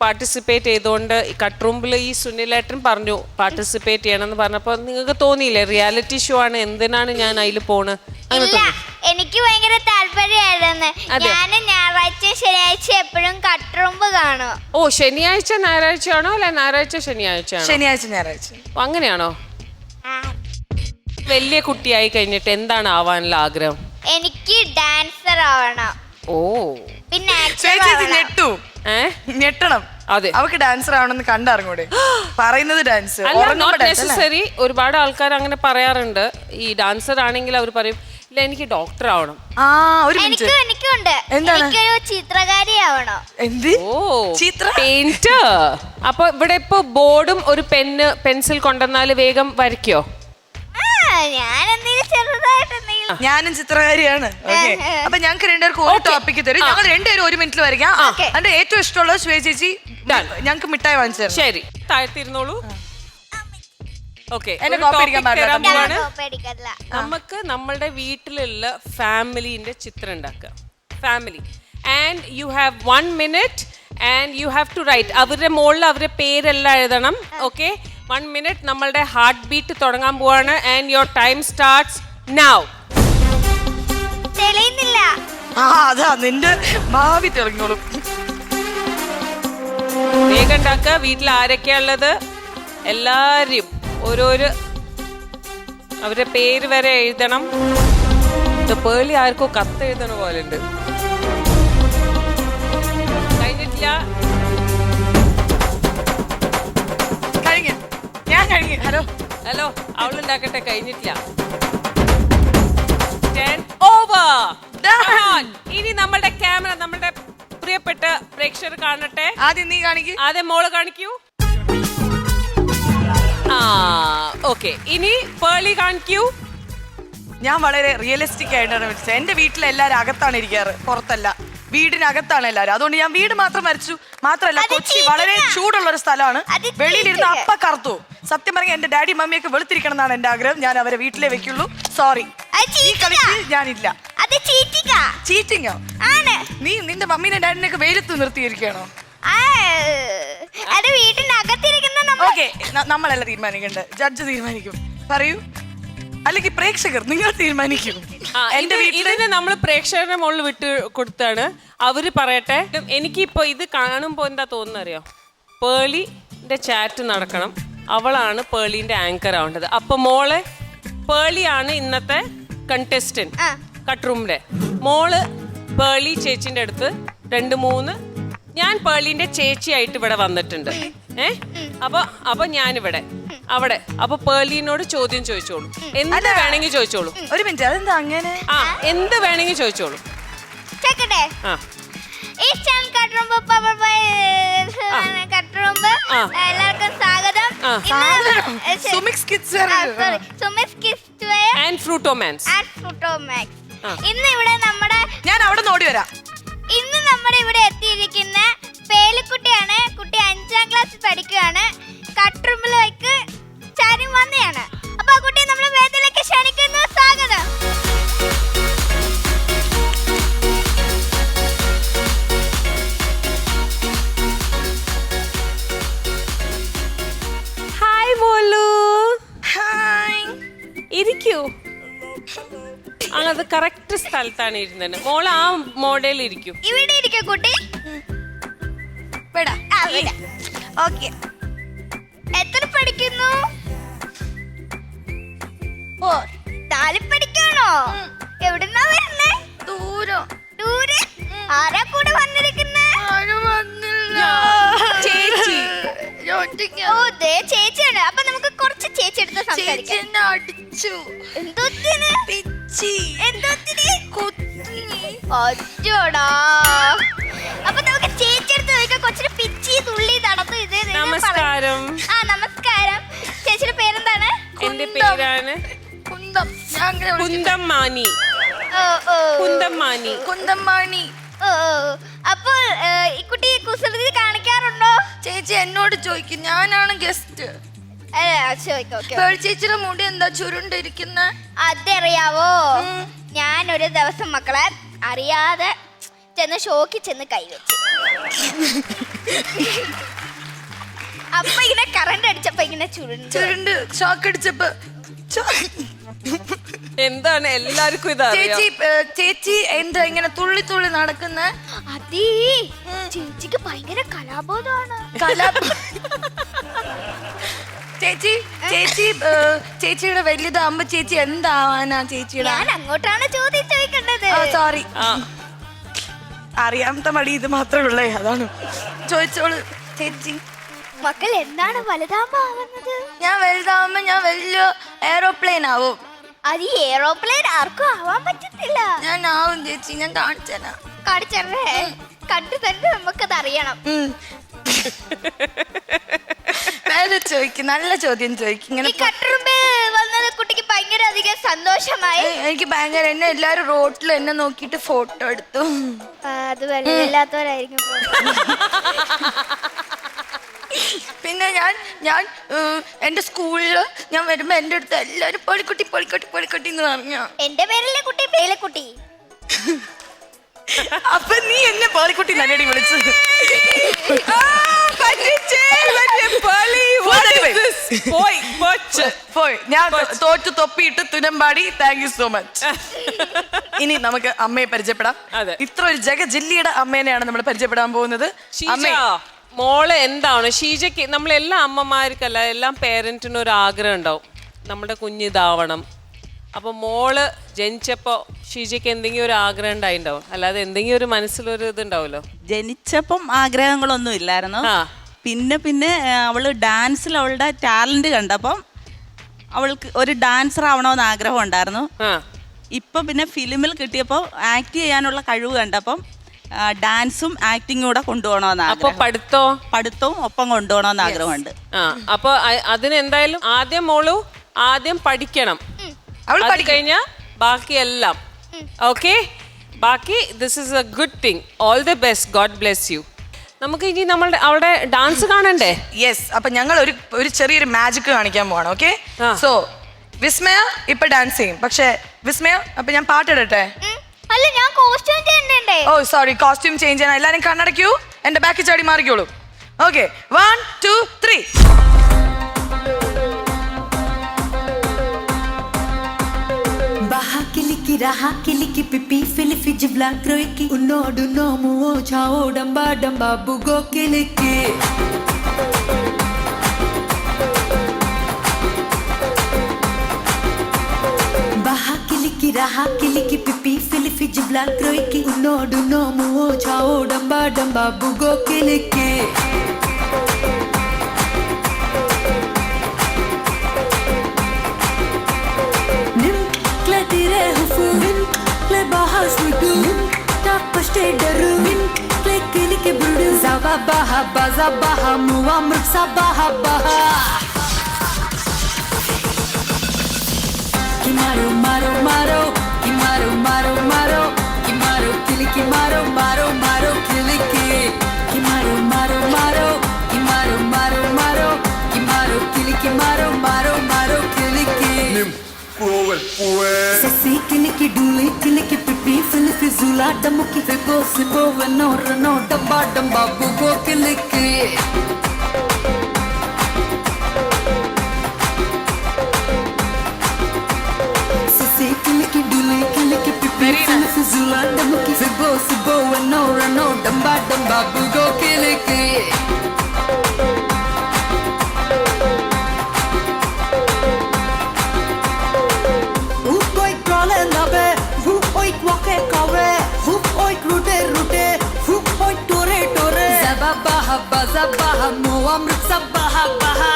പാർട്ടിസിപ്പേറ്റ് ചെയ്തുകൊണ്ട് ഈ കട്ട് റൂമിൽ ഈ സുനിലേട്ടൻ പറഞ്ഞു പാർട്ടിസിപ്പേറ്റ് ചെയ്യണമെന്ന് പറഞ്ഞപ്പോൾ നിങ്ങൾക്ക് തോന്നിയില്ലേ റിയാലിറ്റി ഷോ ആണ്, എന്തിനാണ് ഞാൻ അതിൽ പോണ്? എനിക്ക് ഭയങ്കര താല്പര്യമായിരുന്നു. ഞാൻ ഞായറാഴ്ച ശനിയാഴ്ച എപ്പോഴും കട്ട് റൂം കാണും. ഓ, ശനിയാഴ്ച ഞായറാഴ്ച ആണോ അല്ലെ ഞായറാഴ്ച ശനിയാഴ്ച? ശനിയാഴ്ച ഞായറാഴ്ച. അങ്ങനെയാണോ? വലിയ കുട്ടിയായി കഴിഞ്ഞിട്ട് എന്താണ് ആവാനുള്ള ആഗ്രഹം? എനിക്ക് ഡാൻസർ ആവണം. ഓ, പിന്നെ ഞെട്ടണം. അതെ, അവർക്ക് ഡാൻസർ ആവണമെന്ന് കണ്ടറിഞ്ഞൂടെ? പറയുന്നത് ഡാൻസ് നോട്ട് നെസസറി. ഒരുപാട് ആൾക്കാർ അങ്ങനെ പറയാറുണ്ട്. ഈ ഡാൻസർ ആണെങ്കിൽ അവർ പറയും ഇല്ല എനിക്ക് ഡോക്ടർ ആവണം. എനിക്കുണ്ട്, എനിക്കൊരു ചിത്രകാരി ആവണം. എന്ത്? ഓ, പെയിന്റർ. അപ്പൊ ഇവിടെ ഇപ്പൊ ബോർഡും ഒരു പെൻസിൽ കൊണ്ടുവന്നാല് വേഗം വരയ്ക്കോ? ഞാനും ചിത്രകാരിയാണ്. അപ്പൊ ഞങ്ങൾക്ക് രണ്ടുപേർക്ക് ഒരു ടോപ്പിക്ക് തരും. ഞങ്ങൾ രണ്ടുപേരും 1 മിനിറ്റിൽ വരയ്ക്കാം. അതിന്റെ ഏറ്റവും ഇഷ്ടമുള്ളത് ശ്വേത ചേച്ചി ഞങ്ങൾക്ക് മിഠായി വാങ്ങിച്ചു തരും. ശരി, താഴ്ത്തിരുന്നോളൂ. ഓക്കെ, നമുക്ക് നമ്മളുടെ വീട്ടിലുള്ള ഫാമിലിന്റെ ചിത്രം ഉണ്ടാക്കുക. Family and you have 1 minute and you have to write. അവരുടെ മുകളിൽ അവരുടെ പേരെല്ലാം എഴുതണം. Okay, 1 minute. നമ്മളുടെ ഹാർട്ട് ബീറ്റ് തുടങ്ങാൻ പോവാണ്. And your time starts now. തെളിയുന്നില്ല. അതാ നിന്റെ ഭാവി തെളിഞ്ഞോളും. വേഗം ഉണ്ടാക്കുക. വീട്ടിൽ ആരൊക്കെയാ ഉള്ളത്? എല്ലാരും ഓരോരോ അവരുടെ പേര് വരെ എഴുതണം. പേളി ആർക്കോ കത്ത് എഴുതണ പോലെ ഉണ്ട്. കഴിഞ്ഞിട്ടില്ല? ഹലോ ഹലോ, അവളുണ്ടാക്കട്ടെ. കഴിഞ്ഞിട്ടില്ല. 10 over. ഇനി നമ്മളുടെ ക്യാമറ നമ്മളുടെ പ്രിയപ്പെട്ട പ്രേക്ഷകർ കാണട്ടെ. ആദ്യം നീ കാണിക്കൂ. ആദ്യം മോള് കാണിക്കൂ. ഓക്കെ, ഇനി പേളി കാണിക്കൂ. ഞാൻ വളരെ റിയലിസ്റ്റിക് ആയിട്ടാണ് വിളിച്ചത്. എന്റെ വീട്ടിൽ എല്ലാവരും അകത്താണ് ഇരിക്കാറ്, പുറത്തല്ല. വീടിനകത്താണ് എല്ലാവരും. അതുകൊണ്ട് ഞാൻ വീട് മാത്രം വരച്ചു. മാത്രമല്ല, കൊച്ചി വളരെ ചൂടുള്ള ഒരു സ്ഥലമാണ്. വെളിയിലിരുന്ന് അപ്പ കറുത്തു. സത്യം പറഞ്ഞ എന്റെ ഡാഡി മമ്മിയൊക്കെ വെളുത്തിരിക്കണം എന്നാണ് എന്റെ ആഗ്രഹം. ഞാൻ അവരെ വീട്ടിലേ വെക്കുള്ളൂ. സോറി, ഈ കളിക്ക് ഞാനില്ല. ചീറ്റിങ്ങോ? നീ നിന്റെ മമ്മീനെ ഡാഡിനെയൊക്കെ വെയിലത്ത് നിർത്തിയിരിക്കണോ? ഓക്കെ, നമ്മളല്ല തീരുമാനിക്കണ്ടേ, ജഡ്ജ് തീരുമാനിക്കും. പറയൂ, അല്ലെങ്കിൽ പ്രേക്ഷകർ നിങ്ങൾ തീരുമാനിക്കും. എന്റെ വീട്ടില് നമ്മൾ പ്രേക്ഷകരുടെ മുകളിൽ വിട്ട് കൊടുത്താണ്. അവര് പറയട്ടെ. എനിക്കിപ്പോ ഇത് കാണുമ്പോ എന്താ തോന്നുന്ന അറിയോ? പേളിന്റെ ചാറ്റ് നടക്കണം. അവളാണ് പേളിന്റെ ആങ്കർ ആവേണ്ടത്. അപ്പൊ മോളെ, പേളിയാണ് ഇന്നത്തെ കണ്ടസ്റ്റന്റ് കട്ട് റൂമിലെ. മോള് പേളി ചേച്ചിന്റെ അടുത്ത് 2-3 ഞാൻ പേളിന്റെ ചേച്ചിയായിട്ട് ഇവിടെ വന്നിട്ടുണ്ട്. അപ്പൊ ഞാനിവിടെ അവിടെ. അപ്പൊ പേളിനോട് ചോദ്യം ചോദിച്ചോളൂ. എന്ത് വേണമെങ്കിൽ ചോദിച്ചോളൂ. ഒരു മിനിറ്റ്, അതെന്താ അങ്ങനെ? എന്ത് വേണമെങ്കിൽ ചോദിച്ചോളൂ. എല്ലാവർക്കും സ്വാഗതം. ഇന്ന് ഇവിടെ നമ്മുടെ ഞാൻ അവിടെ നോടി വരാം. ഇന്ന് നമ്മുടെ ഇവിടെ എത്തിയിരിക്കുന്ന പേലിക്കുട്ടിയാണ്. കുട്ടി 5ാം ക്ലാസ്സിൽ പഠിക്കുകയാണ്. കട്ട് റൂമിലേക്ക് ചാരി വന്നതാണ്. അപ്പൊ ആ കുട്ടി നമ്മുടെ വേദിയിലേക്ക് ക്ഷണിക്കുന്നു. സ്വാഗതം. ഹായ് മോളു. ഹായ്. ഇരിക്കൂ. അത് കറക്റ്റ് സ്ഥലത്താണ് ഇരുന്നത്. മോള് ആ മോഡലിൽ ഇരിക്കും. ഇവിടെ ഇരിക്കും കുട്ടി. വിടാം ഓക്കെ. എത്ര പഠിക്കുന്നു? 4 പഠിക്കാണോ? എവിടുന്നാ വരുന്നേ? ദൂരെ. ആരാ കൂടെ വന്നിരിക്കുന്നേ? ചേച്ചി. ഓ ദേ ചേച്ചിയാണ്. അപ്പൊ നമുക്ക് കുറച്ച് ചേച്ചി എടുത്ത് സംസാരിക്കാം. അടിച്ചു. എന്തോത്തിന്? അച്ചോടാ. അപ്പൊ നമുക്ക് ചേച്ചി എടുത്ത് ചോദിക്കാം. കൊച്ചിന് പിച്ചി തുള്ളി നടത്തു. നമസ്കാരം. നമസ്കാരം. ചേച്ചിയുടെ പേരെന്താണ്? എന്റെ പേരാണ് കുന്തമ്മാനി. കുന്തമ്മാണി. അപ്പോൾ ഈ കുട്ടി കുസൃതി കാണിക്കാറുണ്ടോ? ചേച്ചി എന്നോട് ചോദിക്കും, ഞാനാണ് ഗസ്റ്റ്. ചേച്ചിയുടെ മുടി എന്താ ചുരുണ്ടിരിക്കുന്ന? അതറിയാവോ? ഞാനൊരു ദിവസം മക്കളെ അറിയാതെ ഷോക്കിൽ ചെന്ന് കൈവച്ചു. അപ്പൊ ഇങ്ങനെ കറണ്ട് അടിച്ചപ്പോ ഇങ്ങനെ ചുരുണ്ട് ഷോക്ക് അടിച്ചപ്പോ എന്താണ് എല്ലാവർക്കും ചേച്ചി എന്താ ഇങ്ങനെ തുള്ളി തുള്ളി നടക്കുന്ന? അതീ ചേച്ചിക്ക് ഭയങ്കര കലാബോധമാണ്. ചേച്ചിയുടെ വലുതാകുമ്പോ ചേച്ചി എന്താവാനാ ചേച്ചിയുടെ? ഞാൻ അങ്ങോട്ടാണ് ചോദ്യം ചോദിക്കേണ്ടത്. സോറി, അറിയാത്ത മടി ഇത് മാത്രമേ ഉള്ളേ, അതാണ്. ചോദിച്ചോളൂ ചേച്ചി. മക്കൾ എന്താണ് വലുതാകുമ്പോ ആവുന്നത്? ഞാൻ വലുതാവുമ്പോ ഞാൻ വലിയ എയറോപ്ലെയിൻ ആവും. അത് ഈ എയറോപ്ലെയിൻ ആർക്കും ആവാൻ പറ്റത്തില്ല. ഞാൻ ആവും ചേച്ചി, ഞാൻ കാണിച്ചേരാ. കാണിച്ചേ കണ്ടു തന്നെ നമുക്കത് അറിയണം. നല്ല ചോദ്യം ചോദിക്കും. ഇങ്ങനെ വന്നത് കുട്ടിക്ക് ഭയങ്കര അധികം സന്തോഷമായി. എനിക്ക് ഭയങ്കര, എന്നെ എല്ലാരും റോഡിൽ എന്നെ നോക്കിയിട്ട് ഫോട്ടോ എടുത്തു. അത് വലുതില്ലാത്തവരായിരിക്കും. പിന്നെ ഞാൻ എന്റെ സ്കൂളില് ഞാൻ വരുമ്പോ എന്റെ അടുത്ത് എല്ലാരും പൊളിക്കുട്ടി പൊളിക്കുട്ടി പൊളിക്കുട്ടി എന്ന് പറഞ്ഞു. എന്റെ പേരല്ലേ കുട്ടി പേലക്കുട്ടി. അപ്പൊ നീ എന്നെ പോളിക്കുട്ടി നല്ലടി വിളിച്ചത്. ഞാൻ തോറ്റു തൊപ്പിയിട്ട് തുനമ്പാടി. Thank you so much. ഇനി നമുക്ക് അമ്മയെ പരിചയപ്പെടാം. ഇത്ര ഒരു ജഗജില്ലിയുടെ അമ്മേനെയാണ് നമ്മൾ പരിചയപ്പെടാൻ പോകുന്നത്. മോള് എന്താണ് ഷീജയ്ക്ക്? നമ്മളെല്ലാ അമ്മമാർക്കല്ല, എല്ലാം പേരന്റിനും ഒരു ആഗ്രഹം ഉണ്ടാവും, നമ്മുടെ കുഞ്ഞിതാവണം. അപ്പൊ മോള് ജനിച്ചപ്പോ ഷീജയ്ക്ക് എന്തെങ്കിലും ഒരു ആഗ്രഹം ഉണ്ടായിണ്ടാവും, അല്ലാതെ എന്തെങ്കിലും ഒരു മനസ്സിലൊരു ഇതുണ്ടാവുമല്ലോ? ജനിച്ചപ്പം ആഗ്രഹങ്ങളൊന്നും ഇല്ലായിരുന്നു. പിന്നെ അവള് ഡാൻസിൽ അവളുടെ ടാലന്റ് കണ്ടപ്പം അവൾക്ക് ഒരു ഡാൻസർ ആവണമെന്ന് ആഗ്രഹം ഉണ്ടായിരുന്നു. ഇപ്പൊ പിന്നെ ഫിലിമിൽ കിട്ടിയപ്പോൾ ആക്ട് ചെയ്യാനുള്ള കഴിവ് കണ്ടപ്പം ഡാൻസും ആക്ടിങ്ങും കൂടെ കൊണ്ടുപോകണമെന്ന്. അപ്പൊ പഠിത്തവും ഒപ്പം കൊണ്ടുപോകണമെന്ന് ആഗ്രഹമുണ്ട്. അപ്പൊ അതിനെന്തായാലും ആദ്യം പഠിക്കണം. അത് കഴിഞ്ഞാ ബാക്കിയെല്ലാം ഓക്കെ. ബാക്കി this is A good thing. All the best. God bless you. നമുക്ക് ഇനി അവളുടെ ഡാൻസ് കാണണ്ടേ? യെസ്. അപ്പൊ ഞങ്ങൾ ഒരു ചെറിയൊരു മാജിക് കാണിക്കാൻ പോവാണ്. ഓക്കെ. സോ വിസ്മയ ഇപ്പൊ ഡാൻസ് ചെയ്യും. പക്ഷെ വിസ്മയ, അപ്പൊ ഞാൻ പാട്ടിടട്ടെ? അല്ല, ഞാൻ കോസ്റ്റ്യൂം ചെയ്യണ്ടേ? ഓ സോറി, കോസ്റ്റ്യൂം ചേഞ്ച് ചെയ്യാൻ എല്ലാരും കണ്ണടയ്ക്കൂ. എന്റെ ബാക്കി ചാടി മാറിക്കോളൂ. Okay, 1 2 3. Raha kiliki pipi filifi jibla kroiki unodu nomu o chao damba damba bugo kiliki Baha kiliki raha kiliki pipi filifi jibla kroiki unodu nomu o chao damba damba bugo kiliki Baha baza baha muwa mruksa baha baha Kimaro maro maro Kimaro maro maro Kimaro kiliki maro maro maro kiliki Kimaro maro maro Kimaro maro maro Kimaro kiliki maro maro maro kiliki Nim Kuwel kuwel Sesi kiliki duli kiliki pipi filifi zula damuki Fibo sibo veno reno damba damba bugo kiliki Sesi kiliki duli kiliki pipi filifi Zula, Damuki, Fibo, Sibo, Rano, Rano, Damba, Damba, Bugo, Kiliki. Hoop, oik, crawle, labe, hoop, oik, wake, kawe, hoop, oik, rute, rute, hoop, oik, tore, tore. Zabaha, bazabaha, moamrit, sabaha, baha.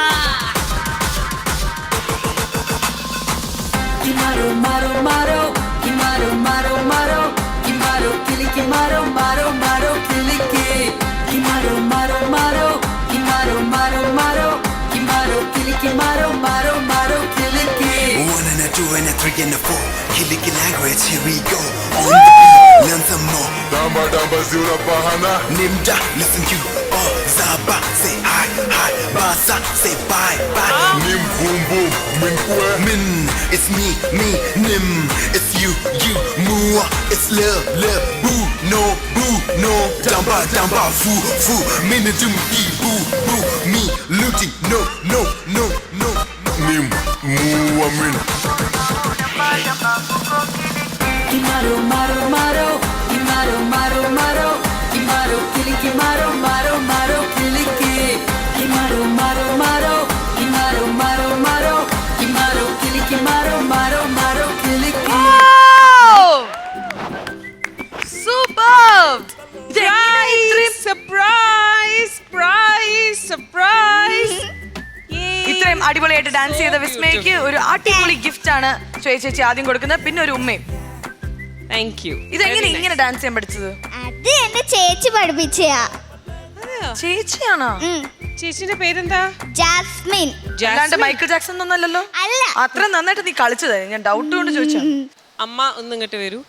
Kimaro, maro, maro, kimaro, maro, maro, kimaro, kili, kimaro, maro, maro, kiliki. Kimaro, maro, maro, kimaro, maro, maro, kimaro, kili, kimaro, maro, maro, kiliki. 1 and a 2 and a 3 and a 4. Kiliki language, here we go. On the beat, learn some more. Damba damba zura bahana. Nimja, listen you. Zaba, say hi, hi. Basa, say bye, bye. Nim boom boom, min kwe. Min, it's me, nim, it's you, mua, it's love, boo, no, damba, damba, fu, minajum, boo, me, looting, no, nim, mua, min. Kimaro, maro, maro, kimaro, maro, maro, kimaro, kili, kimaro, maro, maro, kiliki. Kimaro, maro, maro, kimaro, maro, maro, kimaro, kili, kimaro, maro, maro, kiliki. Superb! Surprise. ഇത്രയും അടിപൊളിയായിട്ട് dance ചെയ്ത വിസ്മയ്ക്ക് ഒരു അടിപൊളി gift ആണ് ശ്വേത ചേച്ചി ആദ്യം കൊടുക്കുന്നത്, പിന്നെ ഒരു ഉമ്മയും. Thank you. ഇതെങ്ങനെ ഇങ്ങനെ ഡാൻസ് ചെയ്യാൻ പഠിച്ചത്? അത് എന്റെ ചേച്ചി പഠിപ്പിച്ചയാ. ചേച്ചിയാണോ? ചേച്ചിന്റെ പേരെന്താ? ജാസ്മിൻ. അല്ലാണ്ട് മൈക്കിൾ ജാക്സൺ ഒന്നല്ലല്ലോ. അല്ല. അത്ര നന്നായിട്ട് നീ കളിച്ചത്, ഞാൻ ഡൗട്ട് കൊണ്ട് ചോദിച്ചാ. അമ്മ ഒന്ന് ഇങ്ങോട്ട് വരൂ.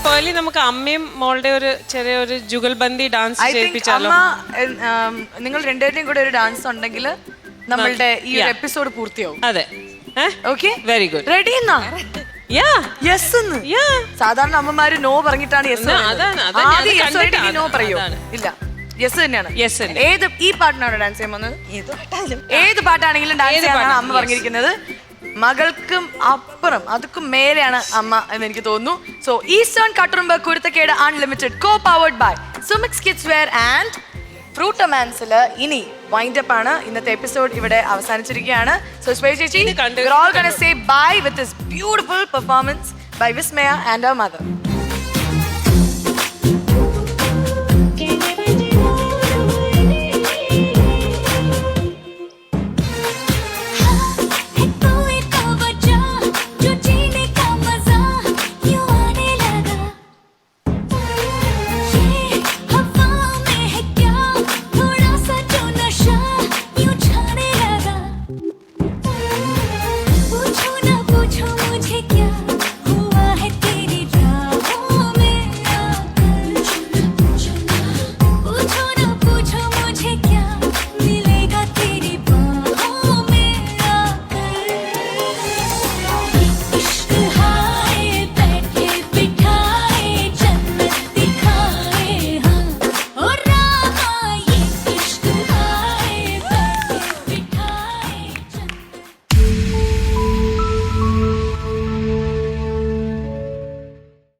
പേർലി, നമുക്ക് അമ്മയും മോളുടെ ഒരു ചെറിയൊരു ജുഗൽബന്ദി ഡാൻസ് ചെയ്യിപ്പിച്ചാലോ? നിങ്ങൾ രണ്ടുപേരുടെയും കൂടെ ഒരു ഡാൻസ് ഉണ്ടെങ്കിൽ നമ്മളുടെ ഈ ഒരു എപ്പിസോഡ് പൂർത്തിയാവും. അതെ. Okay, very good. റെഡി എന്നാ? യെസ്. സാധാരണ അമ്മമാര് നോ പറഞ്ഞിട്ടാണ് യെസ്. നോ പറയൂ? ഇല്ല, യെസ് തന്നെയാണ്. ഏത് ഈ പാട്ടിനാണ് ഡാൻസ് ചെയ്യാൻ പോകുന്നത്? ഏത് പാട്ടാണെങ്കിലും ഡാൻസ് ചെയ്യാനാണ് അമ്മ പറഞ്ഞിരിക്കുന്നത്. മകൾക്കും അപ്പുറം അതുക്കും മേലെയാണ് അമ്മ എന്ന് എനിക്ക് തോന്നുന്നു. So Eastern Katturumbu Kuruthakkedu unlimited, co powered by Sumix Kidswear and ഫ്രൂട്ടമാൻസില് ഇനി വൈൻഡപ്പ് ആണ്. ഇന്നത്തെ എപ്പിസോഡ് ഇവിടെ അവസാനിച്ചിരിക്കുകയാണ്. സോ ശ്വേത ചേച്ചി, we're all gonna say bye with this beautiful performance by Vismaya and her mother.